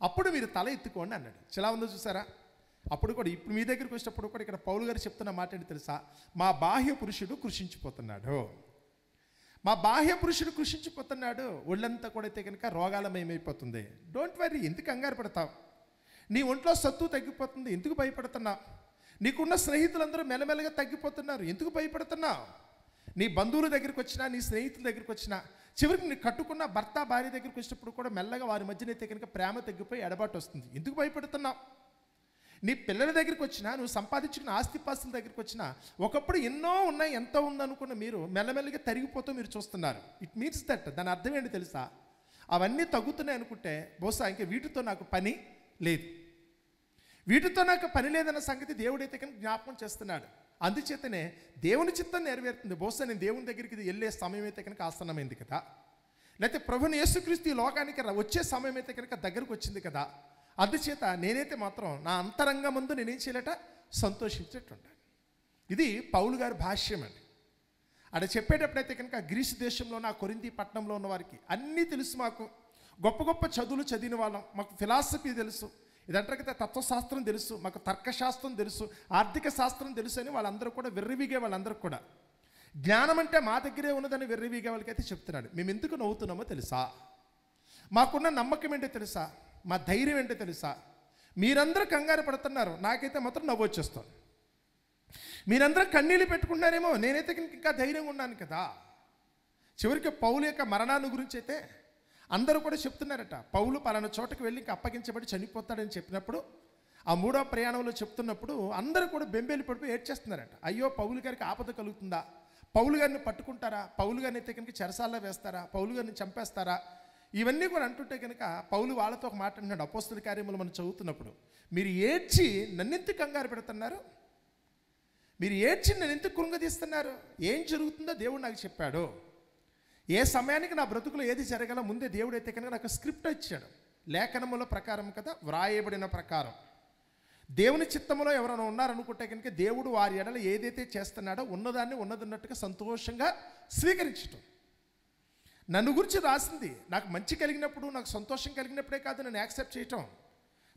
అప్పుడు మీరు తల ఎత్తుకోండి అన్నాడు. చాలా ఉందో చూసారా? అప్పుడు కూడా ఇప్పుడు మీ దగ్గరికి వచ్చినప్పుడు కూడా ఇక్కడ పౌలు గారు చెప్తున్న మాట ఏంటి తెలుసా? మా బాహ్య పురుషుడు కృషించిపోతున్నాడు, మా బాహ్య పురుషుడు కృషించిపోతున్నాడు, ఒళ్ళంతా కూడా అయితే కనుక రోగాలమయమైపోతుంది. డోంట్ వరీ, ఎందుకు కంగారు పడతావు? నీ ఒంట్లో సత్తు తగ్గిపోతుంది, ఎందుకు భయపడుతున్నావు? నీకున్న స్నేహితులందరూ మెల్లమెల్లగా తగ్గిపోతున్నారు, ఎందుకు భయపడుతున్నావు? నీ బంధువుల దగ్గరికి వచ్చినా, నీ స్నేహితుల దగ్గరికి వచ్చినా, చివరికి నీ కట్టుకున్న భర్త భార్య దగ్గరికి వచ్చినప్పుడు కూడా మెల్లగా వారి మధ్యనైతే కనుక ప్రేమ తగ్గిపోయి ఎడబాటు వస్తుంది, ఎందుకు భయపడుతున్నావు? నీ పిల్లల దగ్గరికి వచ్చినా, నువ్వు సంపాదించుకున్న ఆస్తిపాస్తుల దగ్గరికి వచ్చినా, ఒకప్పుడు ఎన్నో ఉన్నాయి, ఎంతో ఉందనుకున్న మీరు మెల్లమెల్లగా తరిగిపోతూ మీరు చూస్తున్నారు. ఇట్ మీన్స్ దట్, దాని అర్థం ఏంటి తెలుసా? అవన్నీ తగ్గుతున్నాయి అనుకుంటే బహుశా ఇంకా వీటితో నాకు పని లేదు, వీటితో నాకు పని లేదన్న సంగతి దేవుడైతే కనుక జ్ఞాపకం చేస్తున్నాడు. అందుచేతనే దేవుని చిత్తం నెరవేరుతుంది. బహుశా నేను దేవుని దగ్గరికి వెళ్ళే సమయం అయితే కనుక ఆసన్నమైంది కదా, లేకపోతే ప్రభుని యేసుక్రీస్తు ఈ లోకానికి వచ్చే సమయం అయితే కనుక దగ్గరకు వచ్చింది కదా. అందుచేత నేనైతే మాత్రం నా అంతరంగ ముందు నేనేం చేయాలట? సంతోషించేట్టుంటాను. ఇది పౌలు గారి భాష్యం అండి. అక్కడ చెప్పేటప్పుడైతే కనుక గ్రీసు దేశంలో, నా కొరింథీ పట్టణంలో ఉన్న వారికి అన్నీ తెలుసు, మాకు గొప్ప గొప్ప చదువులు చదివిన వాళ్ళం, మాకు ఫిలాసఫీ తెలుసు, ఇదంటారు కదా తత్వశాస్త్రం తెలుసు, మాకు తర్కశాస్త్రం తెలుసు, ఆర్థిక శాస్త్రం తెలుసు అని వాళ్ళందరూ కూడా వెర్రివిగే, వాళ్ళందరూ కూడా జ్ఞానం అంటే మా దగ్గరే ఉన్నదని వెర్రివిగే వాళ్ళకైతే చెప్తున్నాడు. మేము ఎందుకు నవ్వుతున్నామో తెలుసా? మాకున్న నమ్మకం ఏంటో తెలుసా? మా ధైర్యం ఏంటో తెలుసా? మీరందరూ కంగారు పడుతున్నారు, నాకైతే మాత్రం నవ్వు వచ్చేస్తాను. మీరందరూ కన్నీళ్ళు పెట్టుకున్నారేమో, నేనైతే ఇంకా ధైర్యంగా ఉన్నాను కదా. చివరికి పౌలు యొక్క మరణాన్ని గురించి అయితే అందరూ కూడా చెప్తున్నారట. పౌలు పలానా చోటకు వెళ్ళి ఇంకా అప్పగించబడి చనిపోతాడని చెప్పినప్పుడు, ఆ 3వ ప్రయాణంలో చెప్తున్నప్పుడు అందరూ కూడా బెంబేలు పడిపోయి ఏడ్చేస్తున్నారట. అయ్యో పౌలు గారికి ఆపద కలుగుతుందా, పౌలు గారిని పట్టుకుంటారా, పౌలు గారిని అయితే కనుక చెరసాల్లో వేస్తారా, పౌలు గారిని చంపేస్తారా, ఇవన్నీ కూడా అంటుంటే కనుక పౌలు వాళ్ళతో ఒక మాట అంటున్నాడు. అపోస్తల కార్యములు మనం చదువుతున్నప్పుడు, మీరు ఏడ్చి నన్నెందుకు కంగారు పెడుతున్నారు, మీరు ఏడ్చి నన్ను ఎందుకు కృంగదీస్తున్నారు, ఏం జరుగుతుందో దేవుడు నాకు చెప్పాడు. ఏ సమయానికి నా బ్రతుకులో ఏది జరగాల ముందే దేవుడు అయితే కనుక నాకు స్క్రిప్ట్ ఇచ్చాడు. లేఖనముల ప్రకారం కదా, వ్రాయబడిన ప్రకారం. దేవుని చిత్తములో ఎవరైనా ఉన్నారనుకుంటే కనుక దేవుడు వారి ఎడల ఏదైతే చేస్తున్నాడో ఉన్నదాన్ని ఉన్నదన్నట్టుగా సంతోషంగా స్వీకరించటం. నన్ను గురించి రాసింది నాకు మంచి కలిగినప్పుడు, నాకు సంతోషం కలిగినప్పుడే కాదు నన్ను యాక్సెప్ట్ చేయటం,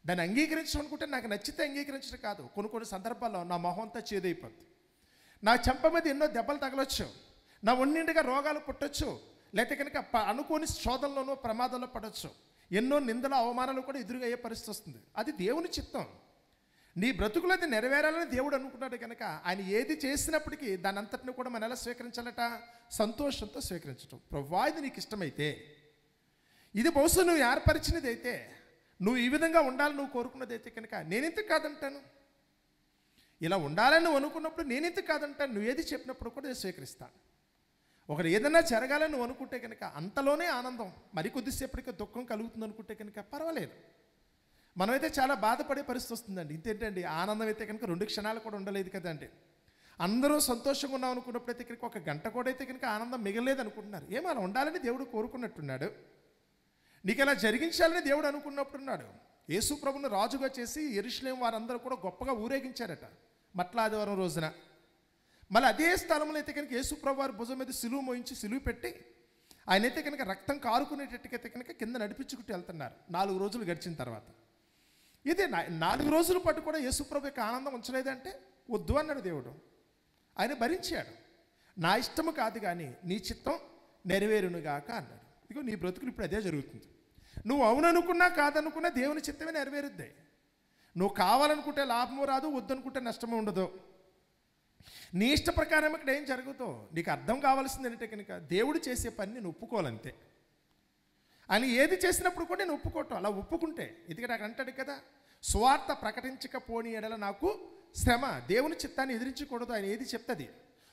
దాన్ని అంగీకరించడం అనుకుంటే నాకు నచ్చితే అంగీకరించడం కాదు. కొన్ని సందర్భాల్లో నా మొహం అంతా చేదైపోద్ది, నా చెంప మీద ఎన్నో దెబ్బలు తగలొచ్చు, నా ఒన్నింటిగా రోగాలు పుట్టొచ్చు, లేకపోతే కనుక అనుకోని శోధనలోనూ ప్రమాదంలో పడవచ్చు, ఎన్నో నిందలు అవమానాలు కూడా ఎదురుగా అయ్యే పరిస్థితి వస్తుంది. అది దేవుని చిత్తం. నీ బ్రతుకులో అది నెరవేరాలని దేవుడు అనుకున్నాడు కనుక ఆయన ఏది చేసినప్పటికీ దాని అంతటిని కూడా మనం ఎలా స్వీకరించాలట? సంతోషంతో స్వీకరించటం. ప్రభువా ఇది నీకు ఇష్టమైతే, ఇది బహుశా నువ్వు ఏర్పరిచినది అయితే, నువ్వు ఈ విధంగా ఉండాలని నువ్వు కోరుకున్నది అయితే కనుక నేనెందుకు కాదంటాను. ఇలా ఉండాలని నువ్వు అనుకున్నప్పుడు నేనెందుకు కాదంటాను, నువ్వు ఏది చెప్పినప్పుడు కూడా నేను స్వీకరిస్తాను. ఒకరు ఏదైనా జరగాలని నువ్వు అనుకుంటే కనుక అంతలోనే ఆనందం, మరి కొద్దిసేపటికి దుఃఖం కలుగుతుంది అనుకుంటే కనుక పర్వాలేదు. మనమైతే చాలా బాధపడే పరిస్థితి వస్తుందండి. ఇంతేంటండి, ఆనందం అయితే కనుక 2 క్షణాలు కూడా ఉండలేదు కదండి. అందరూ సంతోషంగా ఉన్నాం అనుకున్నప్పుడైతే కనుక 1 గంట కూడా అయితే కనుక ఆనందం మిగలేదు అనుకుంటున్నారు. ఏమో అలా ఉండాలని దేవుడు కోరుకున్నట్టున్నాడు, నీకు ఇలా జరిగించాలని దేవుడు అనుకున్నప్పుడున్నాడు. యేసు ప్రభుని రాజుగా చేసి యెరూషలేము వారందరూ కూడా గొప్పగా ఊరేగించారట మట్ల ఆదివారం రోజున. మళ్ళీ అదే స్థలంలో అయితే కనుక యేసు ప్రభు వారి భుజం మీద సిలువ మోయించి సిలువ పెట్టి ఆయనైతే కనుక రక్తం కారుకునేటట్టుకైతే కనుక కింద నడిపించుకుంటూ వెళ్తున్నారు 4 రోజులు గడిచిన తర్వాత. ఇదే 4 రోజుల పాటు కూడా యేసు ప్రభు యొక్క ఆనందం ఉంచలేదంటే వద్దు అన్నాడు దేవుడు. ఆయన భరించాడు. నా ఇష్టము కాదు కానీ నీ చిత్తం నెరవేరునుగాక అన్నాడు. ఇదిగో నీ బ్రతుకులు ఇప్పుడు అదే జరుగుతుంది. నువ్వు అవుననుకున్నా కాదనుకున్నా దేవుని చిత్తమే నెరవేరుద్ది. నువ్వు కావాలనుకుంటే లాభము రాదు, వద్దనుకుంటే నష్టము ఉండదు. నీ ఇష్ట ప్రకారం ఇక్కడ ఏం జరుగుతో నీకు అర్థం కావాల్సింది ఏంటంటే కనుక దేవుడు చేసే పని నేను ఒప్పుకోవాలంతే. అని ఏది చేసినప్పుడు కూడా నేను ఒప్పుకోవటం, అలా ఒప్పుకుంటే ఎందుకంటే నాకు అంటాడు కదా, స్వార్థ ప్రకటించకపోని ఎడల నాకు శ్రమ. దేవుని చిత్తాన్ని ఎదిరించకూడదు, ఆయన ఏది చెప్తుంది.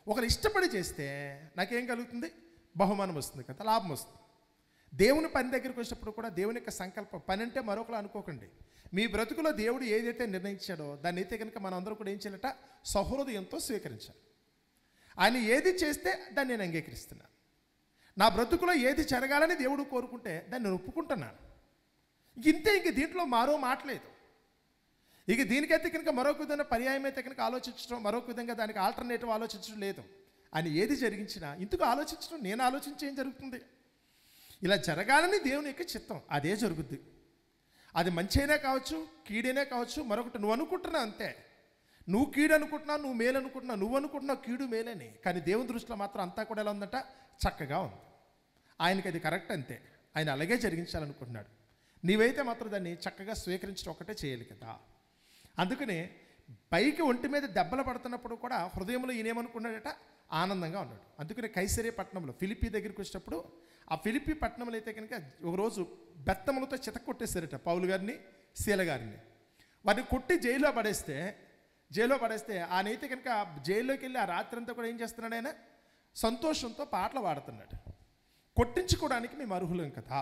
ఒకరు ఇష్టపడి చేస్తే నాకేం కలుగుతుంది, బహుమానం వస్తుంది కదా, లాభం వస్తుంది. దేవుని పని దగ్గరికి వచ్చినప్పుడు కూడా దేవుని యొక్క సంకల్పం, పని అంటే మరొకరు అనుకోకండి. మీ బ్రతుకులో దేవుడు ఏదైతే నిర్ణయించాడో దాన్ని అయితే కనుక మనం అందరూ కూడా ఏం చేయాలట, సహృదయంతో స్వీకరించాలి. ఆయన ఏది చేస్తే దాన్ని నేను అంగీకరిస్తున్నాను. నా బ్రతుకులో ఏది జరగాలని దేవుడు కోరుకుంటే దాన్ని నేను ఒప్పుకుంటున్నాను. ఇంతే, ఇంక దీంట్లో మరో మాటలేదు. ఇక దీనికైతే కనుక మరొక విధంగా పర్యాయం అయితే కనుక ఆలోచించడం, మరొక విధంగా దానికి ఆల్టర్నేటివ్ ఆలోచించడం లేదు. ఆయన ఏది జరిగించినా ఇందుకు ఆలోచించడం, నేను ఆలోచించి ఏం జరుగుతుంది, ఇలా జరగాలని దేవుని యొక్క చిత్తం, అదే జరుగుద్ది. అది మంచి అయినా కావచ్చు, కీడైనా కావచ్చు, మరొకటి నువ్వు అనుకుంటున్నావు అంతే. నువ్వు కీడు అనుకుంటున్నావు, నువ్వు మేలు అనుకుంటున్నావు, నువ్వు అనుకుంటున్నావు కీడు మేలని, కానీ దేవుని దృష్టిలో మాత్రం అంతా కూడా ఎలా ఉందంట, చక్కగా ఉంది. ఆయనకి అది కరెక్ట్ అంతే, ఆయన అలాగే జరిగించాలనుకుంటున్నాడు. నీవైతే మాత్రం దాన్ని చక్కగా స్వీకరించడం ఒకటే చేయాలి కదా. అందుకనే పైకి ఒంటి మీద దెబ్బలు పడుతున్నప్పుడు కూడా హృదయంలో ఈయనేమనుకున్నాడట, ఆనందంగా ఉన్నాడు. అందుకనే కైసరే పట్టణంలో ఫిలిప్పీ దగ్గరికి వచ్చినప్పుడు, ఆ ఫిలిప్పీ పట్టణంలో అయితే కనుక ఒకరోజు బెత్తములతో చితక కొట్టేశారట పౌలు గారిని, శీల గారిని. వారిని కొట్టి జైల్లో పడేస్తే ఆయన అయితే కనుక జైల్లోకి వెళ్ళి ఆ రాత్రి అంతా కూడా ఏం చేస్తున్నాడు, ఆయన సంతోషంతో పాటలు పాడుతున్నాడు. కొట్టించుకోవడానికి మేము అర్హులం కదా.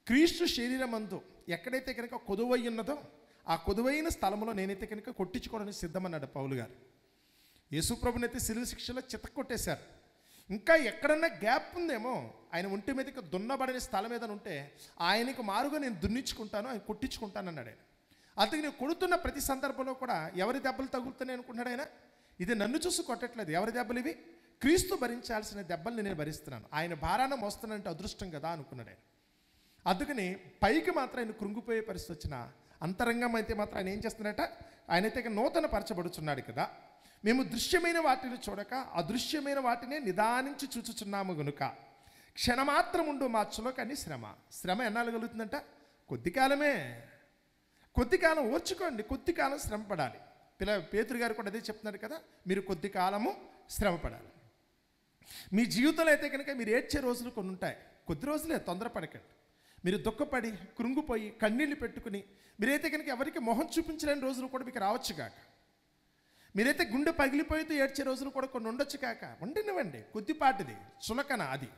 క్రీస్తు శరీరమందు ఎక్కడైతే కనుక కొదువై ఉన్నదో ఆ కొదువైన స్థలంలో నేనైతే కనుక కొట్టించుకోవడానికి సిద్ధమన్నాడు పౌలు గారు. యేసుప్రభునైతే శిలువ శిక్షలో చితక కొట్టేశారు. ఇంకా ఎక్కడన్నా గ్యాప్ ఉందేమో, ఆయన ఒంటి మీదకి దున్నబడిన స్థలం ఏదైనా ఉంటే ఆయనకు మారుగా నేను దున్నించుకుంటాను, ఆయన కొట్టించుకుంటాను అన్నాడు ఆయన. అందుకే నేను కొడుతున్న ప్రతి సందర్భంలో కూడా ఎవరి దెబ్బలు తగులుతున్నాయి అనుకున్నాడు ఆయన. ఇది నన్ను చూసి కొట్టట్లేదు, ఎవరి దెబ్బలు ఇవి, క్రీస్తు భరించాల్సిన దెబ్బల్ని నేను భరిస్తున్నాను, ఆయన భారాన మోస్తానంటే అదృష్టం కదా అనుకున్నాడు ఆయన. అందుకని పైకి మాత్రం ఆయన కృంగిపోయే పరిస్థితి వచ్చిన అంతరంగం అయితే మాత్రం ఆయన ఏం చేస్తున్నాడట, ఆయనైతే నూతన పరచబడుచున్నాడు కదా. మేము దృశ్యమైన వాటిని చూడక అదృశ్యమైన వాటినే నిదానించి చూచుచున్నాము గనుక క్షణమాత్రం ఉండు మా చులకని శ్రమ ఎన్నాళ్ళు కలుగుతుందంట, కొద్ది కాలమే. కొద్ది కాలం ఓర్చుకోండి, కొద్ది కాలం శ్రమ పడాలి. పేతురు గారు కూడా అదే చెప్తున్నారు కదా, మీరు కొద్ది కాలము శ్రమ పడాలి. మీ జీవితంలో అయితే కనుక మీరు ఏడ్చే రోజులు కొన్ని ఉంటాయి, కొద్ది రోజులే, తొందరపడకండి. మీరు దుఃఖపడి కృంగిపోయి కన్నీళ్లు పెట్టుకుని మీరైతే కనుక ఎవరికి మొహం చూపించలేని రోజులు కూడా మీకు రావచ్చు కాక, మీరైతే గుండె పగిలిపోయితే ఏడ్చే రోజులు కూడా కొన్ని ఉండొచ్చు కాక, ఉండనివ్వండి. కొద్దిపాటిది చులకన, అది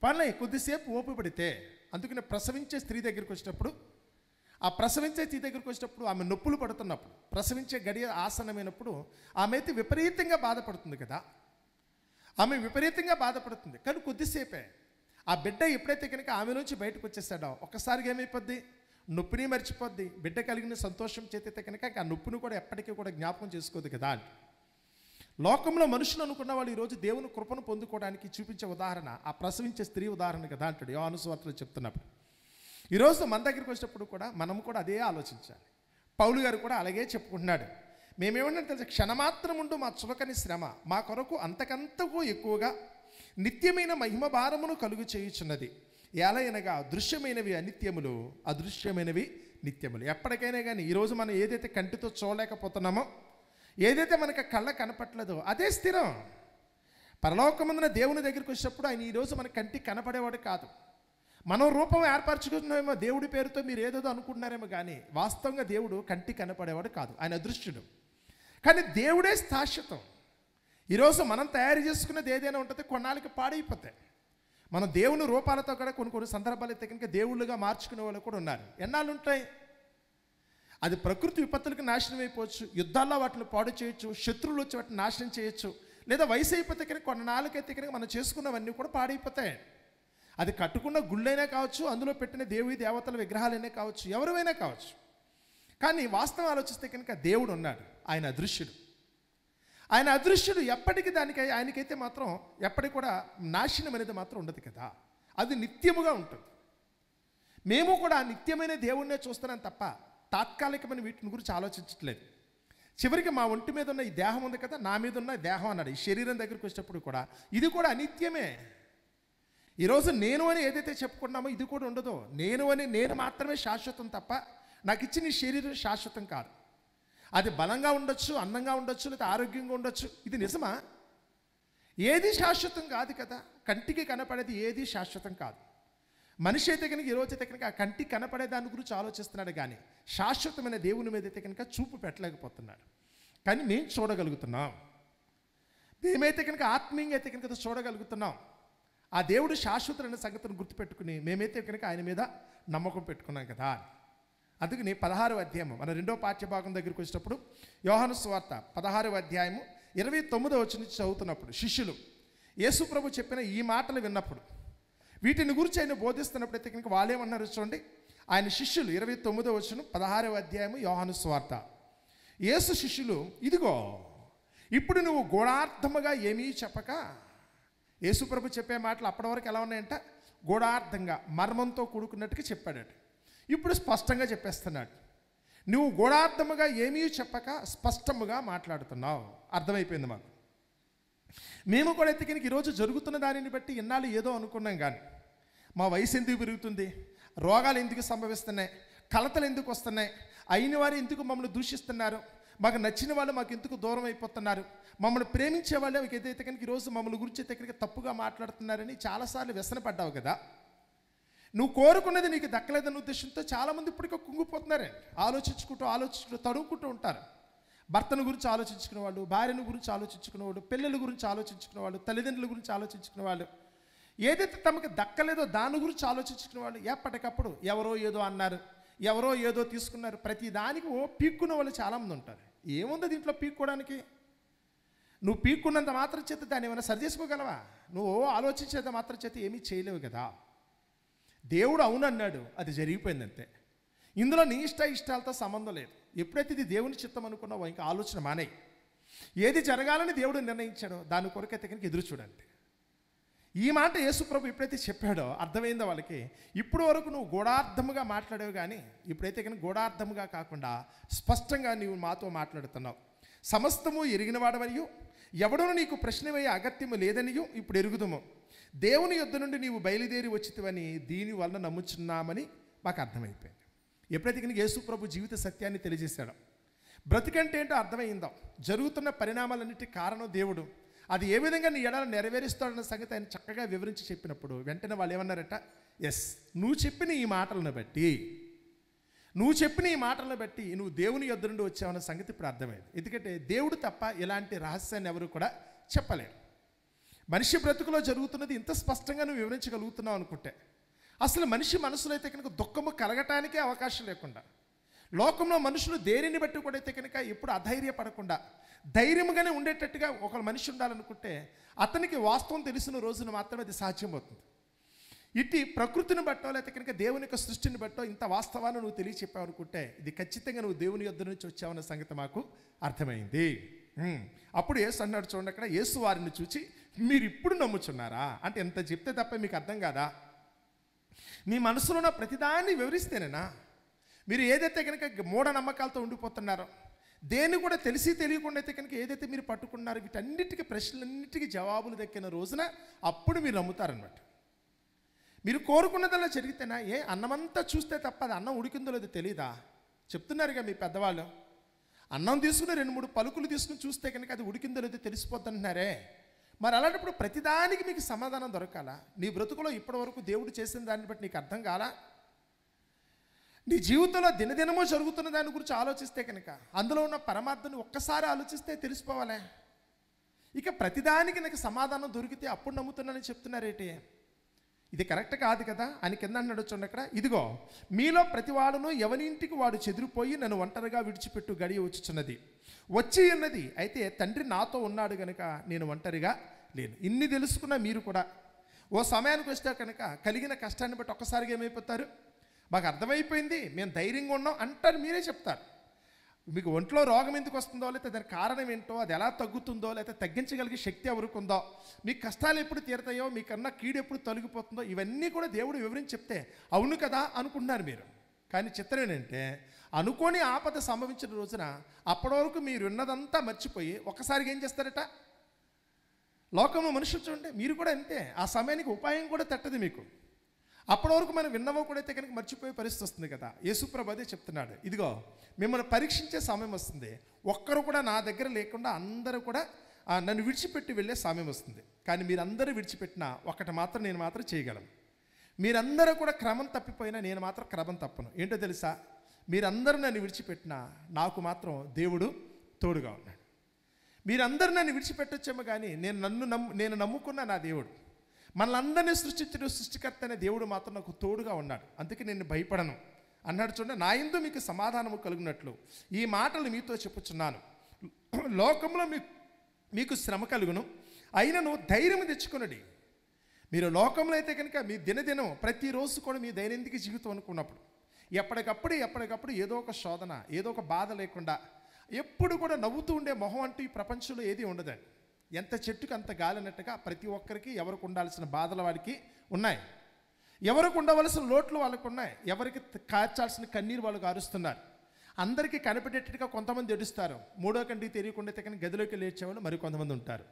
పర్లే, కొద్దిసేపు ఓపిక పడితే. అందుకని ప్రసవించే స్త్రీ దగ్గరికి వచ్చినప్పుడు, ఆ ప్రసవించే స్త్రీ దగ్గరికి వచ్చినప్పుడు ఆమె నొప్పులు పడుతున్నప్పుడు, ప్రసవించే గడియ ఆసన్నమైనప్పుడు ఆమె అయితే విపరీతంగా బాధపడుతుంది కదా. ఆమె విపరీతంగా బాధపడుతుంది, కానీ కొద్దిసేపే. ఆ బిడ్డ ఎప్పుడైతే కనుక ఆమె నుంచి బయటకు వచ్చేసాడో ఒక్కసారిగా ఏమైపోద్ది, నొప్పిని మర్చిపోద్ది. బిడ్డ కలిగిన సంతోషం చేతైతే కనుక ఆ నొప్పిని కూడా ఎప్పటికీ కూడా జ్ఞాపకం చేసుకోదు కదా. లోకంలో మనుషులు అనుకున్న వాళ్ళు ఈరోజు దేవుని కృపను పొందుకోవడానికి చూపించే ఉదాహరణ ఆ ప్రసవించే స్త్రీ ఉదాహరణ కదా అంటాడు యోహాను సువార్తలో చెప్తున్నప్పుడు. ఈరోజు మన దగ్గరికి వచ్చినప్పుడు కూడా మనం కూడా అదే ఆలోచించాలి. పౌలు గారు కూడా అలాగే చెప్పుకుంటున్నాడు. మేమేమన్నా తెలుసు, క్షణమాత్రం ఉండు మా చులకని శ్రమ మా కొరకు అంతకంతకు ఎక్కువగా నిత్యమైన మహిమ భారమును కలుగు చేయుచున్నది. ఎలాగనగా దృశ్యమైనవి అనిత్యములు, అదృశ్యమైనవి నిత్యములు. ఎప్పటికైనా కానీ ఈరోజు మనం ఏదైతే కంటితో చూడలేకపోతున్నామో, ఏదైతే మనకి కళ్ళ కనపట్లేదో అదే స్థిరం. పరలోకమందున దేవుని దగ్గరికి వచ్చినప్పుడు ఆయన ఈరోజు మన కంటికి కనపడేవాడు కాదు. మనం రూపం ఏర్పరచుకుంటున్నామేమో దేవుడి పేరుతో, మీరు ఏదేదో అనుకుంటున్నారేమో, కానీ వాస్తవంగా దేవుడు కంటికి కనపడేవాడు కాదు, ఆయన అదృశ్యుడు. కానీ దేవుడే శాశ్వతం. ఈరోజు మనం తయారు చేసుకున్నది ఏదైనా ఉంటుంది, కొన్నాళ్ళకి పాడైపోతాయి. మనం దేవుని రూపాలతో కూడా కొన్ని సందర్భాలు అయితే కనుక దేవుళ్ళుగా మార్చుకునే వాళ్ళు కూడా ఉన్నారు. ఎన్నాళ్ళు ఉంటాయి? అది ప్రకృతి విపత్తులకు నాశనం అయిపోవచ్చు, యుద్ధాల్లో వాటిని పాడు చేయొచ్చు, శత్రువులు వచ్చి వాటిని నాశనం చేయొచ్చు, లేదా వయసు అయిపోతే కనుక కొన్నాళ్ళకైతే కనుక మనం చేసుకున్నవన్నీ కూడా పాడైపోతాయి. అది కట్టుకున్న గుళ్ళైనా కావచ్చు, అందులో పెట్టిన దేవి దేవతల విగ్రహాలైనా కావచ్చు, ఎవరైనా కావచ్చు. కానీ వాస్తవం ఆలోచిస్తే కనుక దేవుడు ఉన్నాడు, ఆయన అదృశ్యుడు. ఆయన అదృశ్యుడు ఎప్పటికీ ఆయనకైతే మాత్రం ఎప్పటికి కూడా నాశనం అనేది మాత్రం ఉండదు కదా, అది నిత్యముగా ఉంటుంది. మేము కూడా నిత్యమైన దేవుణ్ణే చూస్తున్నాం తప్ప తాత్కాలికమైన వీటిని గురించి ఆలోచించట్లేదు. చివరికి మా ఒంటి మీద ఉన్న ఈ దేహం ఉంది కదా, నా మీద ఉన్న దేహం అన్నాడు, ఈ శరీరం దగ్గరికి వచ్చేటప్పుడు కూడా ఇది కూడా అనిత్యమే. ఈరోజు నేను అని ఏదైతే చెప్పుకున్నామో ఇది కూడా ఉండదు. నేను మాత్రమే శాశ్వతం తప్ప నాకు ఇచ్చిన ఈ శరీరం శాశ్వతం కాదు. అది బలంగా ఉండొచ్చు, అందంగా ఉండొచ్చు, లేదా ఆరోగ్యంగా ఉండొచ్చు, ఇది నిజమా? ఏది శాశ్వతం కాదు కదా. కంటికి కనపడేది ఏది శాశ్వతం కాదు. మనిషి అయితే కనుక ఈరోజు అయితే కనుక ఆ కంటికి కనపడే దాని గురించి ఆలోచిస్తున్నాడు, కానీ శాశ్వతమైన దేవుని మీద అయితే కనుక చూపు పెట్టలేకపోతున్నాడు. కానీ మేము చూడగలుగుతున్నాం, మేమైతే కనుక ఆత్మీయంగా అయితే కనుక చూడగలుగుతున్నాం. ఆ దేవుడు శాశ్వతమైన సంగతిని గుర్తుపెట్టుకుని మేమైతే కనుక ఆయన మీద నమ్మకం పెట్టుకున్నాం కదా. అందుకని 16వ అధ్యాయం మన 2వ పాఠ్యభాగం దగ్గరికి వచ్చినప్పుడు యోహాను సువార్త 16వ అధ్యాయము 29వ వచనం నుంచి చదువుతున్నప్పుడు శిష్యులు యేసు ప్రభు చెప్పిన ఈ మాటలు విన్నప్పుడు, వీటిని గురించి ఆయన బోధిస్తున్నప్పుడు అయితే కనుక వాళ్ళేమన్నారు చూడండి. ఆయన శిష్యులు 29వ వచనం 16వ అధ్యాయము యోహాను సువార్త. యేసు శిష్యులు, ఇదిగో ఇప్పుడు నువ్వు గూఢార్థముగా ఏమీ చెప్పక, యేసు ప్రభు చెప్పే మాటలు అప్పటి వరకు ఎలా ఉన్నాయంట, గూఢార్థంగా మర్మంతో కూడుకున్నట్టుగా చెప్పాడట. ఇప్పుడు స్పష్టంగా చెప్పేస్తున్నాడు. నువ్వు గూఢార్థముగా ఏమీ చెప్పక స్పష్టముగా మాట్లాడుతున్నావు. అర్థమైపోయింది మాకు. మేము కూడా అయితే కనుక ఈరోజు జరుగుతున్న దానిని బట్టి ఇన్నాళ్ళు ఏదో అనుకున్నాం, కానీ మా వయసు ఎందుకు పెరుగుతుంది, రోగాలు ఎందుకు సంభవిస్తున్నాయి, కలతలు ఎందుకు వస్తున్నాయి, అయిన వారు ఎందుకు మమ్మల్ని దూషిస్తున్నారు, మాకు నచ్చిన వాళ్ళు మాకు ఎందుకు దూరం అయిపోతున్నారు, మమ్మల్ని ప్రేమించే వాళ్ళు ఏదైతే కనుక ఈరోజు మమ్మల్ని గురించి అయితే కనుక తప్పుగా మాట్లాడుతున్నారని చాలాసార్లు వ్యసనపడ్డావు కదా. నువ్వు కోరుకున్నది నీకు దక్కలేదన్న ఉద్దేశంతో చాలామంది ఇప్పటికీ కుంగిపోతున్నారే. ఆలోచించుకుంటూ తడుముకుంటూ ఉంటారు. భర్తను గురించి ఆలోచించుకునే వాళ్ళు, భార్యను గురించి ఆలోచించుకునేవాడు, పిల్లల గురించి ఆలోచించుకునేవాళ్ళు, తల్లిదండ్రుల గురించి ఆలోచించుకునేవాళ్ళు, ఏదైతే తమకు దక్కలేదో దాని గురించి ఆలోచించుకునేవాళ్ళు. ఎప్పటికప్పుడు ఎవరో ఏదో అన్నారు, ఎవరో ఏదో తీసుకున్నారు, ప్రతి దానికి పీక్కున్న వాళ్ళు చాలామంది ఉంటారు. ఏముంది దీంట్లో పీక్కోవడానికి? నువ్వు పీక్కున్నంత మాత్రం చేత దాన్ని ఏమైనా సరి చేసుకోగలవా? నువ్వు ఆలోచించేంత మాత్రం చేత ఏమీ చేయలేవు కదా. దేవుడు అవునన్నాడు, అది జరిగిపోయిందంతే. ఇందులో నీ ఇష్టాలతో సంబంధం లేదు. ఎప్పుడైతే ఇది దేవుని చిత్తం అనుకున్నావో ఇంకా ఆలోచన మానేయి. ఏది జరగాలని దేవుడు నిర్ణయించాడో దాని కొరకైతే కనుక ఎదురు చూడండి. ఈ మాట యేసు ప్రభు ఎప్పుడైతే చెప్పాడో అర్థమైందో వాళ్ళకి. ఇప్పుడు వరకు నువ్వు గూఢార్థముగా మాట్లాడేవు, కానీ ఇప్పుడైతే కనుక గూఢార్థముగా కాకుండా స్పష్టంగా నీవు మాతో మాట్లాడుతున్నావు. సమస్తము ఎరిగినవాడవనియు ఎవడను నీకు ప్రశ్న వేయ అగత్యము లేదనియు ఇప్పుడు ఎరుగుదుము. దేవుని యొద్ద నుండి నీవు బయలుదేరి వచ్చితివని దీని వలన నమ్ముచున్నామని మాకు అర్థమైపోయింది. ఎప్పుడైతే కనుక యేసు ప్రభు జీవిత సత్యాన్ని తెలియజేశాడో, బ్రతికంటే ఏంటో అర్థమైందో, జరుగుతున్న పరిణామాలన్నిటి కారణం దేవుడు, అది ఏ విధంగా నీ ఎడల నెరవేరుస్తాడన్న సంగతి ఆయన చక్కగా వివరించి చెప్పినప్పుడు వెంటనే వాళ్ళు ఏమన్నారట, ఎస్, నువ్వు చెప్పిన ఈ మాటలను బట్టి నువ్వు దేవుని యొద్ద నుండి వచ్చావన్న సంగతి ఇప్పుడు అర్థమైంది. ఎందుకంటే దేవుడు తప్ప ఇలాంటి రహస్యాన్ని ఎవరు కూడా చెప్పలేరు. మనిషి బ్రతుకులో జరుగుతున్నది ఇంత స్పష్టంగా నువ్వు వివరించగలుగుతున్నావు అనుకుంటే, అసలు మనిషి మనసులో అయితే కనుక దుఃఖము కలగటానికే అవకాశం లేకుండా, లోకంలో మనుషులు దేనిని బట్టి కూడా అయితే కనుక ఎప్పుడు అధైర్యపడకుండా ధైర్యంగానే ఉండేటట్టుగా ఒక మనిషి ఉండాలనుకుంటే అతనికి వాస్తవం తెలిసిన రోజున మాత్రమే అది సాధ్యమవుతుంది. ఇటు ప్రకృతిని బట్టో లేకపోతే కనుక దేవుని యొక్క సృష్టిని బట్టో ఇంత వాస్తవాన్ని నువ్వు తెలియచెప్పావు అనుకుంటే ఇది ఖచ్చితంగా నువ్వు దేవుని యొద్ద నుంచి వచ్చావన్న సంగతి మాకు అర్థమైంది. అప్పుడు యేసు అన్నాడు చూడండి, అక్కడ యేసు వారిని చూచి మీరు ఇప్పుడు నమ్ముచున్నారా అంటే, ఎంత చెప్తే తప్ప మీకు అర్థం కాదా? మీ మనసులో ఉన్న ప్రతిదాన్ని వివరిస్తేనేనా మీరు ఏదైతే కనుక మూఢనమ్మకాలతో ఉండిపోతున్నారో, దేన్ని కూడా తెలిసి తెలియకుండా అయితే కనుక ఏదైతే మీరు పట్టుకున్నారో వీటన్నిటికీ ప్రశ్నలన్నిటికీ జవాబులు దక్కిన రోజున అప్పుడు మీరు నమ్ముతారనమాట. మీరు కోరుకున్నదల్లా జరిగితేనా? అన్నమంతా చూస్తే తప్ప అది అన్నం ఉడికిందో లేదో తెలీదా? చెప్తున్నారుగా మీ పెద్దవాళ్ళు, అన్నం తీసుకుని 2-3 పలుకులు తీసుకుని చూస్తే కనుక అది ఉడికిందో లేదో తెలిసిపోతుంటున్నారే. మరి అలాంటప్పుడు ప్రతిదానికి మీకు సమాధానం దొరకాలా? నీ బ్రతుకులో ఇప్పటి వరకు దేవుడు చేసిన దాన్ని బట్టి నీకు అర్థం కాలా? నీ జీవితంలో దినదినమో జరుగుతున్న దాని గురించి ఆలోచిస్తే కనుక అందులో ఉన్న పరమార్థాన్ని ఒక్కసారి ఆలోచిస్తే తెలిసిపోవాలే. ఇక ప్రతిదానికి నాకు సమాధానం దొరికితే అప్పుడు నమ్ముతున్నానని చెప్తున్నారేంటి? ఇది కరెక్ట్ కాదు కదా అని కింద నడుచుండి. అక్కడ ఇదిగో మీలో ప్రతివాడును ఎవరింటికి వాడు చెదిరిపోయి నన్ను ఒంటరిగా విడిచిపెట్టు గడియ వచ్చుచున్నది, వచ్చి ఉన్నది. అయితే తండ్రి నాతో ఉన్నాడు కనుక నేను ఒంటరిగా లేను. ఇన్ని తెలుసుకున్న మీరు కూడా ఓ సమయానికి వస్తే కనుక కలిగిన కష్టాన్ని బట్టి ఒక్కసారిగా ఏమైపోతారు? మాకు అర్థమైపోయింది, మేము ధైర్యంగా ఉన్నాం అంటారు. మీరే చెప్తారు. మీకు ఒంట్లో రోగం ఎందుకు వస్తుందో, లేకపోతే దాని కారణం ఏంటో, అది ఎలా తగ్గుతుందో, లేకపోతే తగ్గించగలిగే శక్తి ఎవరికి ఉందో, మీకు కష్టాలు ఎప్పుడు తీరుతాయో, మీకన్నా కీడు ఎప్పుడు తొలగిపోతుందో, ఇవన్నీ కూడా దేవుడు వివరించి చెప్తే అవును కదా అనుకుంటున్నారు మీరు. కానీ చిత్రం ఏంటంటే అనుకోని ఆపద సంభవించిన రోజున అప్పటి వరకు మీరు ఉన్నదంతా మర్చిపోయి ఒక్కసారిగా ఏం చేస్తారట? లోకంలో మనుషులు చూడండి, మీరు కూడా అంతే. ఆ సమయానికి ఉపాయం కూడా తట్టదు మీకు. అప్పటి వరకు మనం విన్నవో కూడా అయితే కనుక మర్చిపోయే పరిస్థితి వస్తుంది కదా. యేసుప్రభు అదే చెప్తున్నాడు, ఇదిగో మిమ్మల్ని పరీక్షించే సమయం వస్తుంది, ఒక్కరు కూడా నా దగ్గర లేకుండా అందరూ కూడా నన్ను విడిచిపెట్టి వెళ్ళే సమయం వస్తుంది. కానీ మీరందరూ విడిచిపెట్టినా ఒకటి మాత్రం నేను మాత్రం చేయగలను. మీరందరూ కూడా క్రమం తప్పిపోయినా నేను మాత్రం క్రమం తప్పను. ఏంటో తెలుసా? మీరందరూ నన్ను విడిచిపెట్టినా నాకు మాత్రం దేవుడు తోడుగా ఉన్నాడు. మీరందరూ నన్ను విడిచిపెట్టొచ్చేమో కానీ నేను నమ్ముకున్న నా దేవుడు, మనల్ని సృష్టించిన సృష్టికర్త అనే దేవుడు మాత్రం నాకు తోడుగా ఉన్నాడు. అందుకే నేను భయపడను అన్నాడు. చూడండి, నా యందు మీకు సమాధానము కలుగునట్లు ఈ మాటలు మీతో చెప్పుచున్నాను. లోకంలో మీకు శ్రమ కలుగును, అయినను ధైర్యం తెచ్చుకునడి. మీరు లోకంలో అయితే కనుక మీ దినదినం ప్రతిరోజు కూడా మీ దైనందిక జీవితం అనుకున్నప్పుడు ఎప్పటికప్పుడు ఏదో ఒక శోధన, ఏదో ఒక బాధ లేకుండా ఎప్పుడు కూడా నవ్వుతూ ఉండే మొహం అంటూ ఈ ప్రపంచంలో ఏది ఉండదండి. ఎంత చెట్టుకు అంత గాలినట్టుగా ప్రతి ఒక్కరికి ఎవరికి ఉండాల్సిన బాధలు వాడికి ఉన్నాయి, ఎవరికి ఉండవలసిన లోట్లు వాళ్ళకు ఉన్నాయి, ఎవరికి కార్చాల్సిన కన్నీరు వాళ్ళు కారుస్తున్నారు. అందరికీ కనిపెట్టేట్టుగా కొంతమంది ఏడుస్తారు, మూడో కంటికి తెలియకుండా కానీ గదిలోకి లేచేవాళ్ళు మరి కొంతమంది ఉంటారు.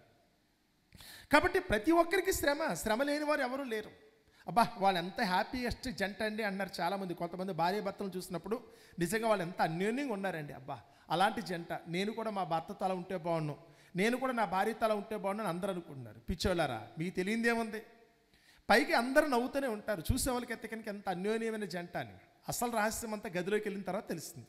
కాబట్టి ప్రతి ఒక్కరికి శ్రమ లేని వారు ఎవరు లేరు. అబ్బా వాళ్ళు ఎంత హ్యాపీయెస్ట్ జంట అండి అన్నారు చాలామంది. కొంతమంది భార్య భర్తలు చూసినప్పుడు నిజంగా వాళ్ళు ఎంత అన్యోన్యంగా ఉన్నారండి. అబ్బా అలాంటి జంట, నేను కూడా మా భర్త తల ఉంటే బాగున్నాను, నేను కూడా నా భార్య తల ఉంటే బాగున్నాను అందరూ అనుకుంటున్నారు. పిచ్చోళ్ళారా, మీకు తెలియదేముంది? పైకి అందరూ నవ్వుతూనే ఉంటారు, చూసేవాళ్ళకి ఎత్తకనికి ఎంత అన్యోన్యమైన జంట అని. అసలు రహస్యం అంతా గదిలోకి వెళ్ళిన తర్వాత తెలుస్తుంది.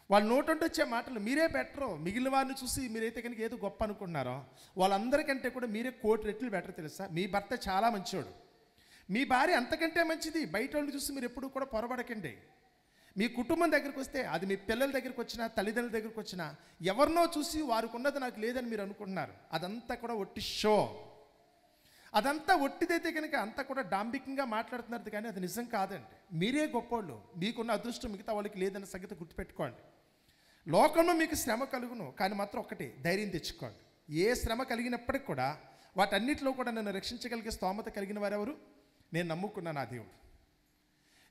వాళ్ళు నోటంటే వచ్చే మాటలు మీరే బెటరు, మిగిలిన వారిని చూసి మీరైతే కనుక ఏదో గొప్ప అనుకుంటున్నారో వాళ్ళందరికంటే కూడా మీరే 1,000,000 రెట్లు బెటర్. తెలుసా? మీ భర్త చాలా మంచివాడు, మీ భార్య అంతకంటే మంచిది. బయట వాళ్ళని చూసి మీరు ఎప్పుడు కూడా పొరపడకండి. మీ కుటుంబం దగ్గరికి వస్తే, అది మీ పిల్లల దగ్గరికి వచ్చినా తల్లిదండ్రుల దగ్గరికి వచ్చినా, ఎవరినో చూసి వారికి ఉన్నది నాకు లేదని మీరు అనుకుంటున్నారు. అదంతా కూడా ఒట్టి షో, అదంతా ఒట్టిదైతే కనుక అంతా కూడా డాంబికంగా మాట్లాడుతున్నారు, కానీ అది నిజం కాదండి. మీరే గొప్పోళ్ళు, మీకున్న అదృష్టం మిగతా వాళ్ళకి లేదన్న సంగతి గుర్తుపెట్టుకోండి. లోకంలో మీకు శ్రమ కలుగును, కానీ మాత్రం ఒకటి ధైర్యం తెచ్చుకోండి. ఏ శ్రమ కలిగినప్పటికి కూడా వాటన్నిటిలో కూడా నన్ను రక్షించగలిగే స్తోమత కలిగిన వారెవరు? నేను నమ్ముకున్న నా దేవుడు.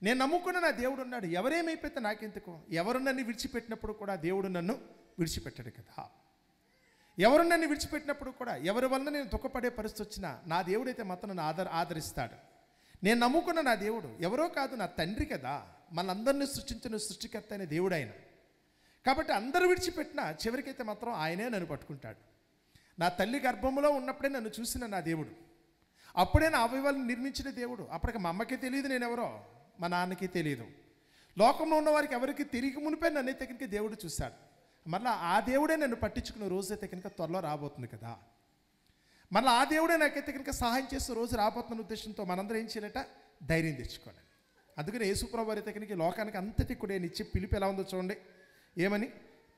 నేను నమ్ముకున్న నా దేవుడు ఉన్నాడు. ఎవరేమైపోతే నాకెందుకు? ఎవరు నన్ను విడిచిపెట్టినప్పుడు కూడా దేవుడు నన్ను విడిచిపెట్టాడు కదా. ఎవరు నన్ను విడిచిపెట్టినప్పుడు కూడా, ఎవరి వల్ల నేను దుఃఖపడే పరిస్థితి వచ్చినా నా దేవుడైతే మాత్రం నన్ను ఆదరిస్తాడు. నేను నమ్ముకున్న నా దేవుడు ఎవరో కాదు, నా తండ్రి కదా. మనందరినీ సృష్టించిన సృష్టికర్త అయిన దేవుడు ఆయన. కాబట్టి అందరూ విడిచిపెట్టినా చివరికైతే మాత్రం ఆయనే నన్ను పట్టుకుంటాడు. నా తల్లి గర్భంలో ఉన్నప్పుడే నన్ను చూసిన నా దేవుడు, అప్పుడే నా అవయవాలను నిర్మించిన దేవుడు. అప్పటికి మా అమ్మకి తెలియదు నేనెవరో, మా నాన్నకి తెలియదు, లోకంలో ఉన్న వారికి ఎవరికి తిరిగి మునిపే నన్నైతే కనుక దేవుడు చూశాడు. మళ్ళీ ఆ దేవుడే నన్ను పట్టించుకున్న రోజు అయితే కనుక త్వరలో రాబోతుంది కదా. మళ్ళీ ఆ దేవుడే నాకైతే కనుక సహాయం చేసే రోజు రాబోతున్న ఉద్దేశంతో మనందరం ఏం చేయాలట? ధైర్యం తెచ్చుకోండి. అందుకని యేసుప్రభువు వారు అయితే కనుక లోకానికి అంతటి కూడా నేను ఇచ్చే పిలుపు ఎలా ఉందో చూడండి. ఏమని?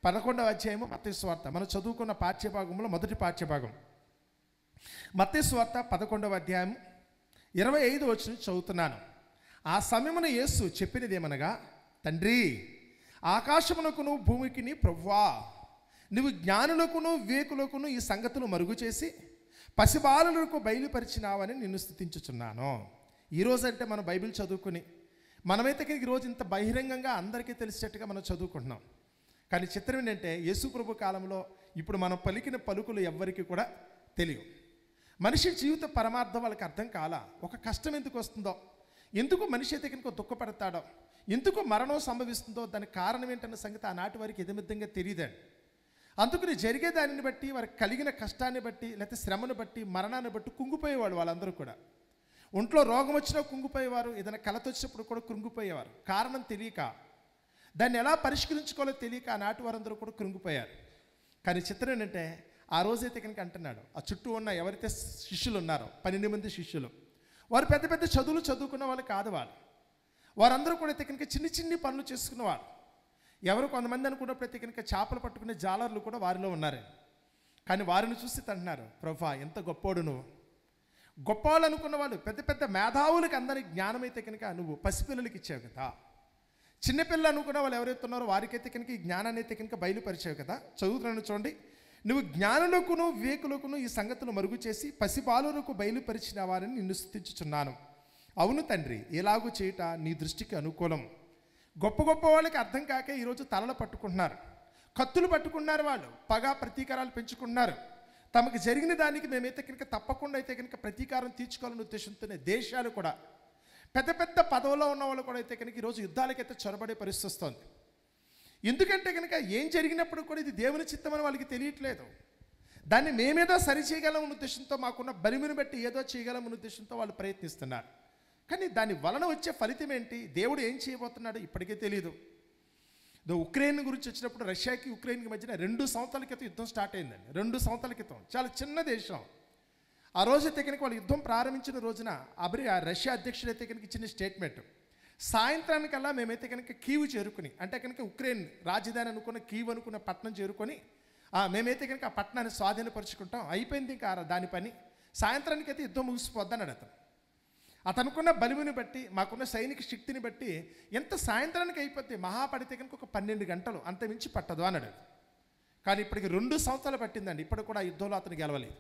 11వ అధ్యాయము మత్తయి సువార్త, మనం చదువుకున్న పాఠ్యభాగంలో మొదటి పాఠ్యభాగం మత్తయి సువార్త 11వ అధ్యాయం 25వ వచనం చదువుతున్నాను. ఆ సమయమున యేసు చెప్పినదేమనగా, తండ్రి, ఆకాశమునకును భూమికిని ప్రభువా, నువ్వు జ్ఞానులకును వివేకులకును ఈ సంగతులు మరుగు చేసి పసిబాలులకు బయలుపరిచినావని నిన్ను స్తుతించుచున్నాను. ఈరోజు అంటే మనం బైబిల్ చదువుకుని మనమైతే ఈరోజు ఇంత బహిరంగంగా అందరికీ తెలిసేట్టుగా మనం చదువుకుంటున్నాం. కానీ చిత్రం ఏంటంటే యేసు ప్రభు కాలంలో ఇప్పుడు మనం పలికిన పలుకులు ఎవ్వరికి కూడా తెలియవు. మనిషి జీవిత పరమార్థం వాళ్ళకి అర్థం కాలా. ఒక కష్టం ఎందుకు వస్తుందో, ఎందుకు మనిషి అయితే కనుక దుఃఖపడతాడో, ఎందుకు మరణం సంభవిస్తుందో దానికి కారణం ఏంటన్న సంగతి ఆనాటి వారికి ఎదమిద్దంగా తెలియదండి. అందుకని జరిగే దానిని బట్టి, వారికి కలిగిన కష్టాన్ని బట్టి, లేకపోతే శ్రమను బట్టి, మరణాన్ని బట్టి కుంగిపోయేవాడు వాళ్ళందరూ కూడా. ఒంట్లో రోగం వచ్చినా కృంగిపోయేవారు, ఏదైనా కలత వచ్చినప్పుడు కూడా కృంగిపోయేవారు. కారణం తెలియక, దాన్ని ఎలా పరిష్కరించుకోవాలో తెలియక ఆనాటి వారందరూ కూడా కృంగిపోయారు. కానీ చిత్రం ఏంటంటే, ఆ రోజైతే కనుక అంటున్నాడు, ఆ చుట్టూ ఉన్న ఎవరైతే శిష్యులు ఉన్నారో 12 మంది శిష్యులు, వారు పెద్ద పెద్ద చదువులు చదువుకున్న వాళ్ళు కాదు. వారందరూ కూడా అయితే కనుక చిన్ని చిన్ని పనులు చేసుకునేవారు. ఎవరు కొంతమంది అనుకున్నప్పుడు అయితే కనుక చేపలు పట్టుకునే జాలర్లు కూడా వారిలో ఉన్నారు. కానీ వారిని చూసి అంటున్నారు, ప్రభా ఎంత గొప్పోడు నువ్వు. గొప్పవాళ్ళు అనుకున్న వాళ్ళు, పెద్ద పెద్ద మేధావులకి అందరికి జ్ఞానం అయితే కనుక నువ్వు పసిపిల్లలకి ఇచ్చావు కదా. చిన్నపిల్లలు అనుకున్న వాళ్ళు ఎవరైతే ఉన్నారో వారికైతే కనుక ఈ జ్ఞానాన్ని అయితే కనుక బయలుపరిచావు కదా. చదువుతున్నాను చూడండి, నువ్వు జ్ఞానులకును వివేకులకును ఈ సంగతులు మరుగు చేసి పసిబాలులకు బయలుపరిచిన వారిని నిన్ను స్తుతించుచున్నాను. అవును తండ్రి, ఎలాగూ చేయుట నీ దృష్టికి అనుకూలం. గొప్ప గొప్ప వాళ్ళకి అర్థం కాక ఈరోజు తలలు పట్టుకుంటున్నారు, కత్తులు పట్టుకున్నారు, వాళ్ళు పగ ప్రతీకారాలు పెంచుకున్నారు. తమకు జరిగిన దానికి మేమైతే కనుక తప్పకుండా అయితే కనుక ప్రతీకారం తీర్చుకోవాలనే ఉద్దేశంతోనే దేశాలు కూడా, పెద్ద పెద్ద పదవుల్లో ఉన్న వాళ్ళు కూడా అయితే కనుక ఈరోజు యుద్ధాలకైతే చొరబడే పరిస్థితి వస్తుంది. ఎందుకంటే కనుక ఏం జరిగినప్పుడు కూడా ఇది దేవుని చిత్తమని వాళ్ళకి తెలియట్లేదు. దాన్ని మేమేదో సరి చేయగలమన్న ఉద్దేశంతో, మాకున్న బలిమిని బట్టి ఏదో చేయగలమన్న ఉద్దేశంతో వాళ్ళు ప్రయత్నిస్తున్నారు. కానీ దాని వలన వచ్చే ఫలితం ఏంటి, దేవుడు ఏం చేయబోతున్నాడో ఇప్పటికే తెలియదు. ఉక్రెయిన్ గురించి వచ్చినప్పుడు రష్యాకి ఉక్రెయిన్కి మధ్యన 2 సంవత్సరాల క్రితం యుద్ధం స్టార్ట్ అయిందండి. 2 సంవత్సరాల క్రితం, చాలా చిన్న దేశం. ఆ రోజు అయితే కనుక వాళ్ళు యుద్ధం ప్రారంభించిన రోజున రష్యా అధ్యక్షుడు అయితే కనుక ఇచ్చిన స్టేట్మెంట్, సాయంత్రానికల్లా మేమైతే కనుక కీవ్ చేరుకుని, అంటే కనుక ఉక్రెయిన్ రాజధాని అనుకున్న కీవ్ అనుకున్న పట్టణం చేరుకొని మేమైతే కనుక ఆ పట్టణాన్ని స్వాధీనపరుచుకుంటాం, అయిపోయింది ఇంకా దాని పని, సాయంత్రానికైతే యుద్ధం ముగిసిపోద్దన్నాడు అతనుకున్న బలిమిని బట్టి, మాకున్న సైనిక శక్తిని బట్టి ఎంత సాయంత్రానికి అయిపోతే మహాపడితే కనుక ఒక 12 గంటలు, అంత మించి పట్టదు అన్నాడు. కానీ ఇప్పటికి 2 సంవత్సరాలు పట్టిందండి. ఇప్పుడు కూడా ఆ యుద్ధంలో అతను గెలవలేదు.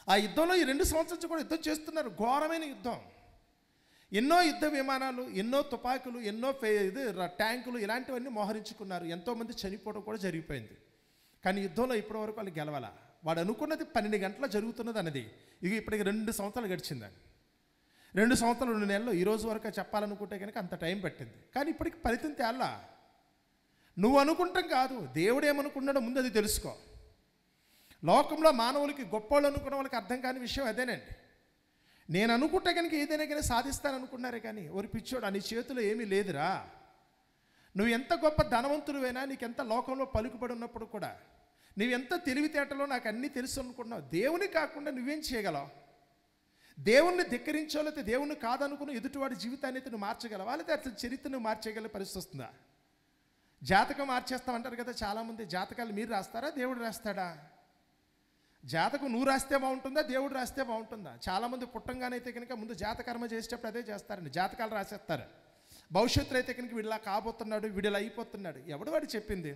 ఆ యుద్ధంలో ఈ 2 సంవత్సరాల నుంచి కూడా యుద్ధం చేస్తున్నారు, ఘోరమైన యుద్ధం. ఎన్నో యుద్ధ విమానాలు, ఎన్నో తుపాకులు, ఎన్నో ట్యాంకులు ఇలాంటివన్నీ మోహరించుకున్నారు. ఎంతోమంది చనిపోవడం కూడా జరిగిపోయింది. కానీ యుద్ధంలో ఇప్పటివరకు వాళ్ళు గెలవాల. వాడు అనుకున్నది 12 గంటల జరుగుతున్నది అన్నది ఇక ఇప్పటికి 2 సంవత్సరాలు గడిచిందండి. 2 సంవత్సరాలు 2 నెలలు ఈ రోజు వరకు చెప్పాలనుకుంటే కనుక అంత టైం పట్టింది. కానీ ఇప్పటికి ఫలితం తేలా. నువ్వు అనుకుంటాం కాదు, దేవుడు ఏమనుకున్నాడో ముందు అది తెలుసుకో. లోకంలో మానవులకి, గొప్పోళ్ళు అనుకున్న వాళ్ళకి అర్థం కాని విషయం అదేనండి. నేను అనుకుంటే కనుక ఏదైనా కానీ సాధిస్తాను అనుకున్నారే కానీ, ఒరి పిచ్చోడు నీ చేతిలో ఏమీ లేదురా. నువ్వు ఎంత గొప్ప ధనవంతుడివైనా, నీకెంత లోకంలో పలుకుబడి ఉన్నప్పుడు కూడా, నువ్వెంత తెలివితేటలో నాకు అన్నీ తెలుసు అనుకుంటున్నావు, దేవుని కాకుండా నువ్వేం చేయగలవు? దేవుణ్ణి ధిక్కరించో లేకపోతే దేవుణ్ణి కాదనుకుని ఎదుటివాడి జీవితాన్ని అయితే నువ్వు మార్చగలవా, లేకపోతే అసలు చరిత్రను మార్చగల పరిస్థితి వస్తుందా? జాతకం మార్చేస్తామంటారు కదా చాలామంది. జాతకాలు మీరు రాస్తారా, దేవుడు రాస్తాడా? జాతకం నువ్వు రాస్తే బాగుంటుందా, దేవుడు రాస్తే బాగుంటుందా? చాలామంది పుట్టంగానైతే కనుక ముందు జాతకర్మ చేసేటప్పుడు అదే చేస్తారండి, జాతకాలు రాసేస్తారు. భవిష్యత్తులో అయితే కనుక వీడిలా కాబోతున్నాడు, వీడిలా అయిపోతున్నాడు. ఎవడు వాడు చెప్పింది?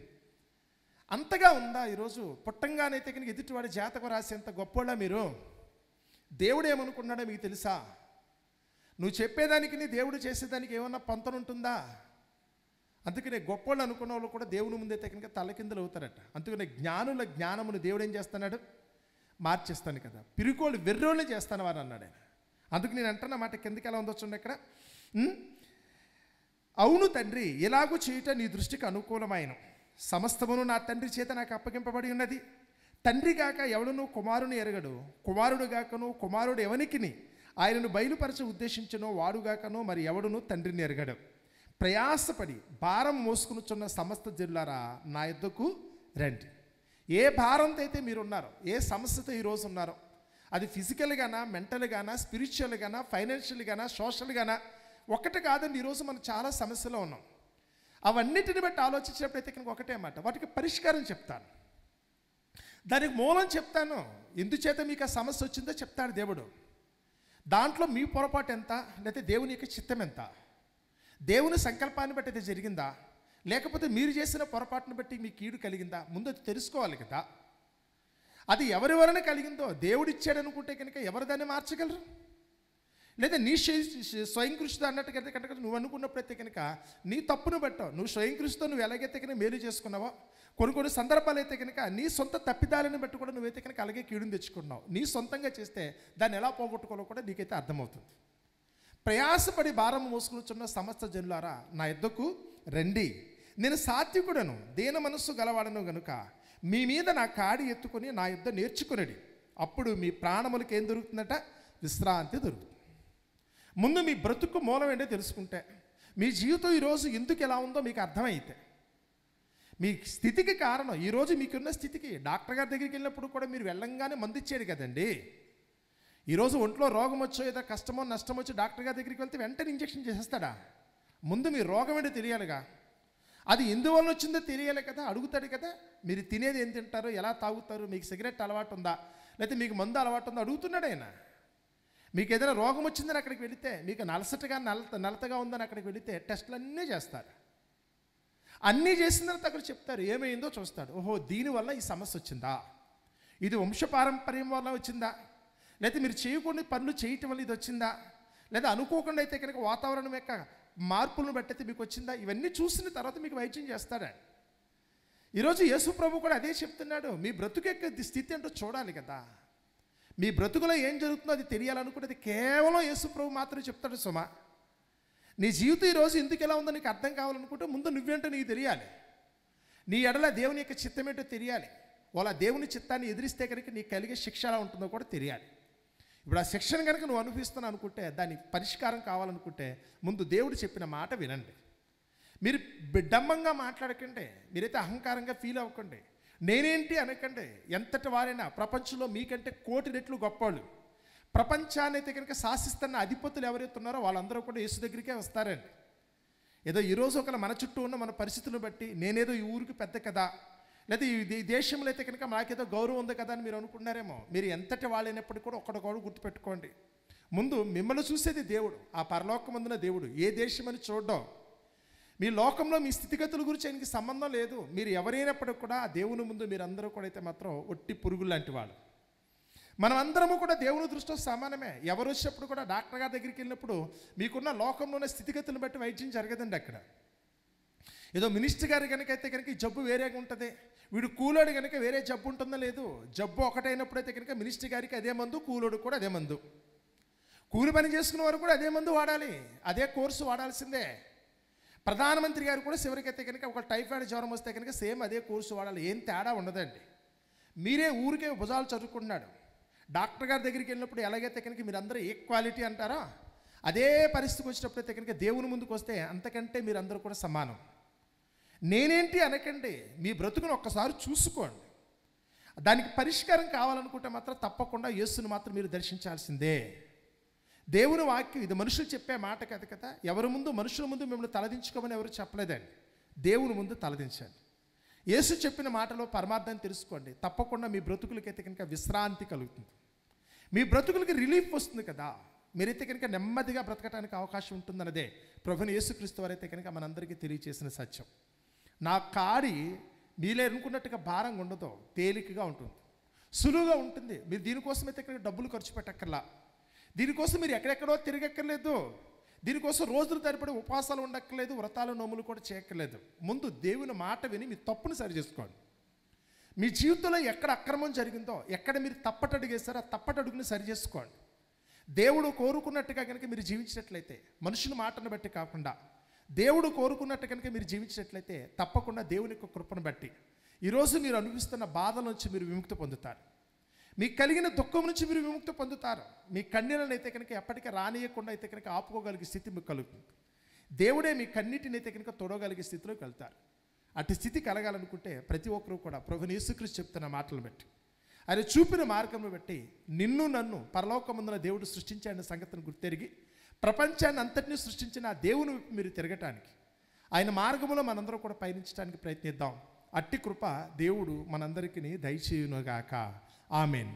అంతగా ఉందా ఈరోజు? పుట్టంగానైతే కనుక ఎదుటివాడి జాతకం రాసేంత గొప్పోళ్ళా మీరు? దేవుడు ఏమనుకున్నాడో మీకు తెలుసా? నువ్వు చెప్పేదానికి దేవుడు చేసేదానికి ఏమన్నా పొంతన ఉంటుందా? అందుకనే గొప్పోళ్ళు అనుకున్న వాళ్ళు కూడా దేవుని ముందైతే కనుక తలకిందులు అవుతారట. అందుకనే జ్ఞానుల జ్ఞానమును దేవుడు ఏం చేస్తున్నాడు? మార్చేస్తాను కదా. పిరుకోళ్ళు వెర్రోళ్ళని చేస్తాను వారు అన్నాడు ఆయన. అందుకు నేను అంటున్న మాట కిందకి ఎలా ఉందో చూడండి ఇక్కడ. అవును తండ్రి, ఎలాగూ చేయుట నీ దృష్టికి అనుకూలమైన సమస్తమును నా తండ్రి చేత నాకు అప్పగింపబడి ఉన్నది. తండ్రి గాక ఎవడును కుమారుని ఎరగడు, కుమారుడు గాకను కుమారుడు ఎవనికిని ఆయనను బయలుపరచ ఉద్దేశించనో వాడుగాకనో మరి ఎవడును తండ్రిని ఎరగడు. ప్రయాసపడి భారం మోసుకునిచున్న సమస్త జనులారా నా యొద్దకు రండి. ఏ భారంతో అయితే మీరున్నారో, ఏ సమస్యతో ఈరోజు ఉన్నారో, అది ఫిజికల్గానా, మెంటల్గానా, స్పిరిచువల్గానా, ఫైనాన్షియల్గానా, సోషల్గానా, ఒకటి కాదండి. ఈరోజు మనం చాలా సమస్యలో ఉన్నాం. అవన్నిటిని బట్టి ఆలోచించినప్పుడైతే కనుక ఒకటే మాట, వాటికి పరిష్కారం చెప్తాను, దానికి మూలం చెప్తాను. ఎందుచేత మీకు ఆ సమస్య వచ్చిందో చెప్తాడు దేవుడు. దాంట్లో మీ పొరపాటు ఎంత, లేకపోతే దేవుని యొక్క చిత్తం ఎంత, దేవుని సంకల్పాన్ని బట్టి అది జరిగిందా, లేకపోతే మీరు చేసిన పొరపాటును బట్టి మీకు కీడు కలిగిందా, ముందు అది తెలుసుకోవాలి కదా. అది ఎవరి వలన కలిగిందో దేవుడు ఇచ్చాడు అనుకుంటే కనుక ఎవరు దాన్ని మార్చగలరు? లేదా నీ స్వయం కృషితో అన్నట్టుగా కనుక నువ్వు అనుకున్నప్పుడైతే కనుక నీ తప్పును బట్టో, నువ్వు స్వయం కృషితో నువ్వు ఎలాగైతే కనుక మేలు చేసుకున్నావో, కొన్ని సందర్భాలు అయితే కనుక నీ సొంత తప్పిదాలను బట్టి కూడా నువ్వైతే కనుక అలాగే కీడుని తెచ్చుకున్నావు. నీ సొంతంగా చేస్తే దాన్ని ఎలా పోగొట్టుకోవాలో కూడా నీకైతే అర్థమవుతుంది. ప్రయాసపడి భారం మోసుకునిచున్న సమస్త జనులారా నా యొద్దకు రండి. నేను సాత్వికుడను, దీన మనస్సు గలవాడను గనుక మీ మీద నా కాడి ఎత్తుకొని నా యొద్ద నేర్చుకునడి. అప్పుడు మీ ప్రాణములకు ఏం దొరుకుతుందట? విశ్రాంతి దొరుకుతుంది. ముందు మీ బ్రతుకు మూలం ఏంటో తెలుసుకుంటే, మీ జీవితం ఈరోజు ఎందుకు ఎలా ఉందో మీకు అర్థమైతే, మీ స్థితికి కారణం, ఈరోజు మీకున్న స్థితికి డాక్టర్ గారి దగ్గరికి వెళ్ళినప్పుడు కూడా మీరు వెళ్ళంగానే మందు ఇచ్చాడు కదండి. ఈరోజు ఒంట్లో రోగం వచ్చో ఏదో కష్టమో నష్టం వచ్చి డాక్టర్ గారి దగ్గరికి వెళ్తే వెంటనే ఇంజెక్షన్ చేసేస్తాడా? ముందు మీ రోగం ఏంటో తెలియాలిగా, అది ఎందువల్ల వచ్చిందో తెలియాలి కదా, అడుగుతాడు కదా. మీరు తినేది ఏం తింటారు, ఎలా తాగుతారు, మీకు సిగరెట్ అలవాటు ఉందా, లేకపోతే మీకు మందు అలవాటు ఉందా అడుగుతున్నాడు ఆయన. మీకు ఏదైనా రోగం వచ్చిందని అక్కడికి వెళితే, మీకు నలసటగా నలతగా ఉందని అక్కడికి వెళితే టెస్టులు అన్నీ చేస్తారు. అన్నీ చేసిన తర్వాత అక్కడ చెప్తారు ఏమైందో చూస్తాడు. ఓహో, దీనివల్ల ఈ సమస్య వచ్చిందా, ఇది వంశపారంపర్యం వల్ల వచ్చిందా, లేకపోతే మీరు చేయకుండా పనులు చేయటం వల్ల ఇది వచ్చిందా, లేదా అనుకోకుండా అయితే కనుక వాతావరణం యొక్క మార్పులను బట్టి అయితే మీకు వచ్చిందా, ఇవన్నీ చూసిన తర్వాత మీకు వైద్యం చేస్తాడండి. ఈరోజు యేసు ప్రభు కూడా అదే చెప్తున్నాడు. మీ బ్రతుకు యొక్క స్థితి ఏంటో చూడాలి కదా, మీ బ్రతుకులో ఏం జరుగుతుందో అది తెలియాలనుకుంటే కేవలం యేసు ప్రభు మాత్రమే చెప్తాడు. సుమా, నీ జీవితం ఈరోజు ఎందుకు ఎలా ఉందో నీకు అర్థం కావాలనుకుంటే ముందు నువ్వేంటో నీకు తెలియాలి. నీ ఎడల దేవుని యొక్క చిత్తం ఏంటో తెలియాలి. వాళ్ళ దేవుని చిత్తాన్ని ఎదిరిస్తే కనుక నీకు కలిగే శిక్ష ఎలా ఉంటుందో కూడా తెలియాలి. ఇప్పుడు ఆ శిక్షణ కనుక నువ్వు అనుభవిస్తున్నావు అనుకుంటే, దాని పరిష్కారం కావాలనుకుంటే ముందు దేవుడు చెప్పిన మాట వినండి. మీరు బిడ్డంబంగా మాట్లాడకండి, మీరైతే అహంకారంగా ఫీల్ అవ్వకండి, నేనేంటి అనకండి. ఎంతటి వారైనా ప్రపంచంలో మీకంటే కోటి రెట్లు గొప్పవాళ్ళు, ప్రపంచాన్ని అయితే కనుక శాసిస్తున్న అధిపతులు ఎవరైతే ఉన్నారో వాళ్ళందరూ కూడా యేసు దగ్గరికే వస్తారండి. ఏదో ఈరోజు ఒకవేళ మన చుట్టూ ఉన్న మన పరిస్థితులను బట్టి నేనేదో ఈ ఊరికి పెద్ద కదా, లేదా ఈ దేశంలో అయితే కనుక నాకేదో గౌరవం ఉంది కదా అని మీరు అనుకున్నారేమో. మీరు ఎంతటి వాళ్ళైనప్పటికీ కూడా ఒక్కడొకడు గుర్తుపెట్టుకోండి, ముందు మిమ్మల్ని చూసేది దేవుడు, ఆ పరలోకమందున దేవుడు. ఏ దేశం అని చూడడం, మీ లోకంలో మీ స్థితిగతుల గురించి ఆయనకి సంబంధం లేదు. మీరు ఎవరైనప్పటికీ కూడా ఆ దేవుని ముందు మీరందరూ కూడా అయితే మాత్రం ఒట్టి పురుగులు లాంటి వాళ్ళు. మనం అందరము కూడా దేవుని దృష్టిలో సమానమే. ఎవరు వచ్చినప్పుడు కూడా డాక్టర్ గారి దగ్గరికి వెళ్ళినప్పుడు మీకున్న లోకంలోనే స్థితిగతులను బట్టి వైద్యం జరగదండి. అక్కడ ఏదో మినిస్టర్ గారు కనుక అయితే కనుక ఈ జబ్బు వేరేగా ఉంటుంది, వీడు కూలోడు కనుక వేరే జబ్బు ఉంటుందో లేదు. జబ్బు ఒకటైనప్పుడైతే కనుక మినిస్టర్ గారికి అదే మందు, కూలోడు కూడా అదే మందు, కూలి పని చేసుకున్న వారు కూడా అదే మందు వాడాలి, అదే కోర్సు వాడాల్సిందే. ప్రధానమంత్రి గారు కూడా చివరికైతే కనుక ఒక టైఫాయిడ్ జ్వరం వస్తే కనుక సేమ్ అదే కోర్సు వాడాలి, ఏం తేడా ఉండదండి. మీరే ఊరికే భుజాలు చదువుకుంటున్నాడు, డాక్టర్ గారి దగ్గరికి వెళ్ళినప్పుడు ఎలాగైతే కనుక మీరందరూ ఈక్వాలిటీ అంటారో, అదే పరిస్థితికి వచ్చినప్పుడైతే కనుక దేవుని ముందుకు వస్తే అంతకంటే మీరందరూ కూడా సమానం. నేనేంటి అనకండి, మీ బ్రతుకును ఒక్కసారి చూసుకోండి. దానికి పరిష్కారం కావాలనుకుంటే మాత్రం తప్పకుండా యేసుని మాత్రం మీరు దర్శించాల్సిందే. దేవుని వాక్యం ఇది మనుషులు చెప్పే మాట కాదు కదా. ఎవరి ముందు, మనుషుల ముందు మిమ్మల్ని తలదించుకోమని ఎవరు చెప్పలేదండి. దేవుని ముందు తలదించండి. యేసు చెప్పిన మాటలో పరమార్థాన్ని తెలుసుకోండి. తప్పకుండా మీ బ్రతుకులకైతే కనుక విశ్రాంతి కలుగుతుంది, మీ బ్రతుకులకి రిలీఫ్ వస్తుంది కదా. మీరైతే కనుక నెమ్మదిగా బ్రతకడానికి అవకాశం ఉంటుందన్నదే ప్రభువైన యేసుక్రీస్తు వారైతే కనుక మనందరికీ తెలియచేసిన సత్యం. నా కాడి మీలే అనుకున్నట్టుగా భారంగా ఉండదు, తేలికగా ఉంటుంది, సులువుగా ఉంటుంది. మీరు దీనికోసం అయితే కనుక డబ్బులు ఖర్చు పెట్టక్కర్లా, దీనికోసం మీరు ఎక్కడెక్కడో తిరగక్కర్లేదు, దీనికోసం రోజులు తరబడి ఉపవాసాలు ఉండక్కర్లేదు, వ్రతాలు నోములు కూడా చేయక్కర్లేదు. ముందు దేవుని మాట విని మీ తప్పును సరి చేసుకోండి. మీ జీవితంలో ఎక్కడ అక్రమం జరిగిందో, ఎక్కడ మీరు తప్పటడుగేస్తారో ఆ తప్పటడుగుని సరి చేసుకోండి. దేవుడు కోరుకున్నట్టుగా కనుక మీరు జీవించినట్లయితే, మనుషుల మాటను బట్టి కాకుండా దేవుడు కోరుకున్నట్టు కనుక మీరు జీవించినట్లయితే తప్పకుండా దేవుని యొక్క కృపను బట్టి ఈరోజు మీరు అనుభవిస్తున్న బాధల నుంచి మీరు విముక్తి పొందుతారు, మీకు కలిగిన దుఃఖం నుంచి మీరు విముక్తి పొందుతారు. మీ కన్నీళ్ళను అయితే కనుక ఎప్పటికీ రానియకుండా అయితే కనుక ఆపుకోగలిగే స్థితి మీకు కలుగుతుంది. దేవుడే మీ కన్నీటిని అయితే కనుక తొడగలిగే స్థితిలోకి వెళ్తారు. అటు స్థితి కలగాలనుకుంటే ప్రతి ఒక్కరూ కూడా ప్రభువైన యేసుక్రీస్తు చెప్తున్న మాటలను బట్టి, ఆయన చూపిన మార్గంను బట్టి నిన్ను నన్ను పరలోకమందున దేవుడు సృష్టించాడన్న సంగతిని గుర్తెరిగి ప్రపంచాన్ని అంతటినీ సృష్టించిన ఆ దేవుని మీరు తిరగటానికి, ఆయన మార్గంలో మనందరం కూడా పయనించడానికి ప్రయత్నిద్దాం. అట్టి కృప దేవుడు మనందరికీ దయచేయునుగాక. ఆమేన్.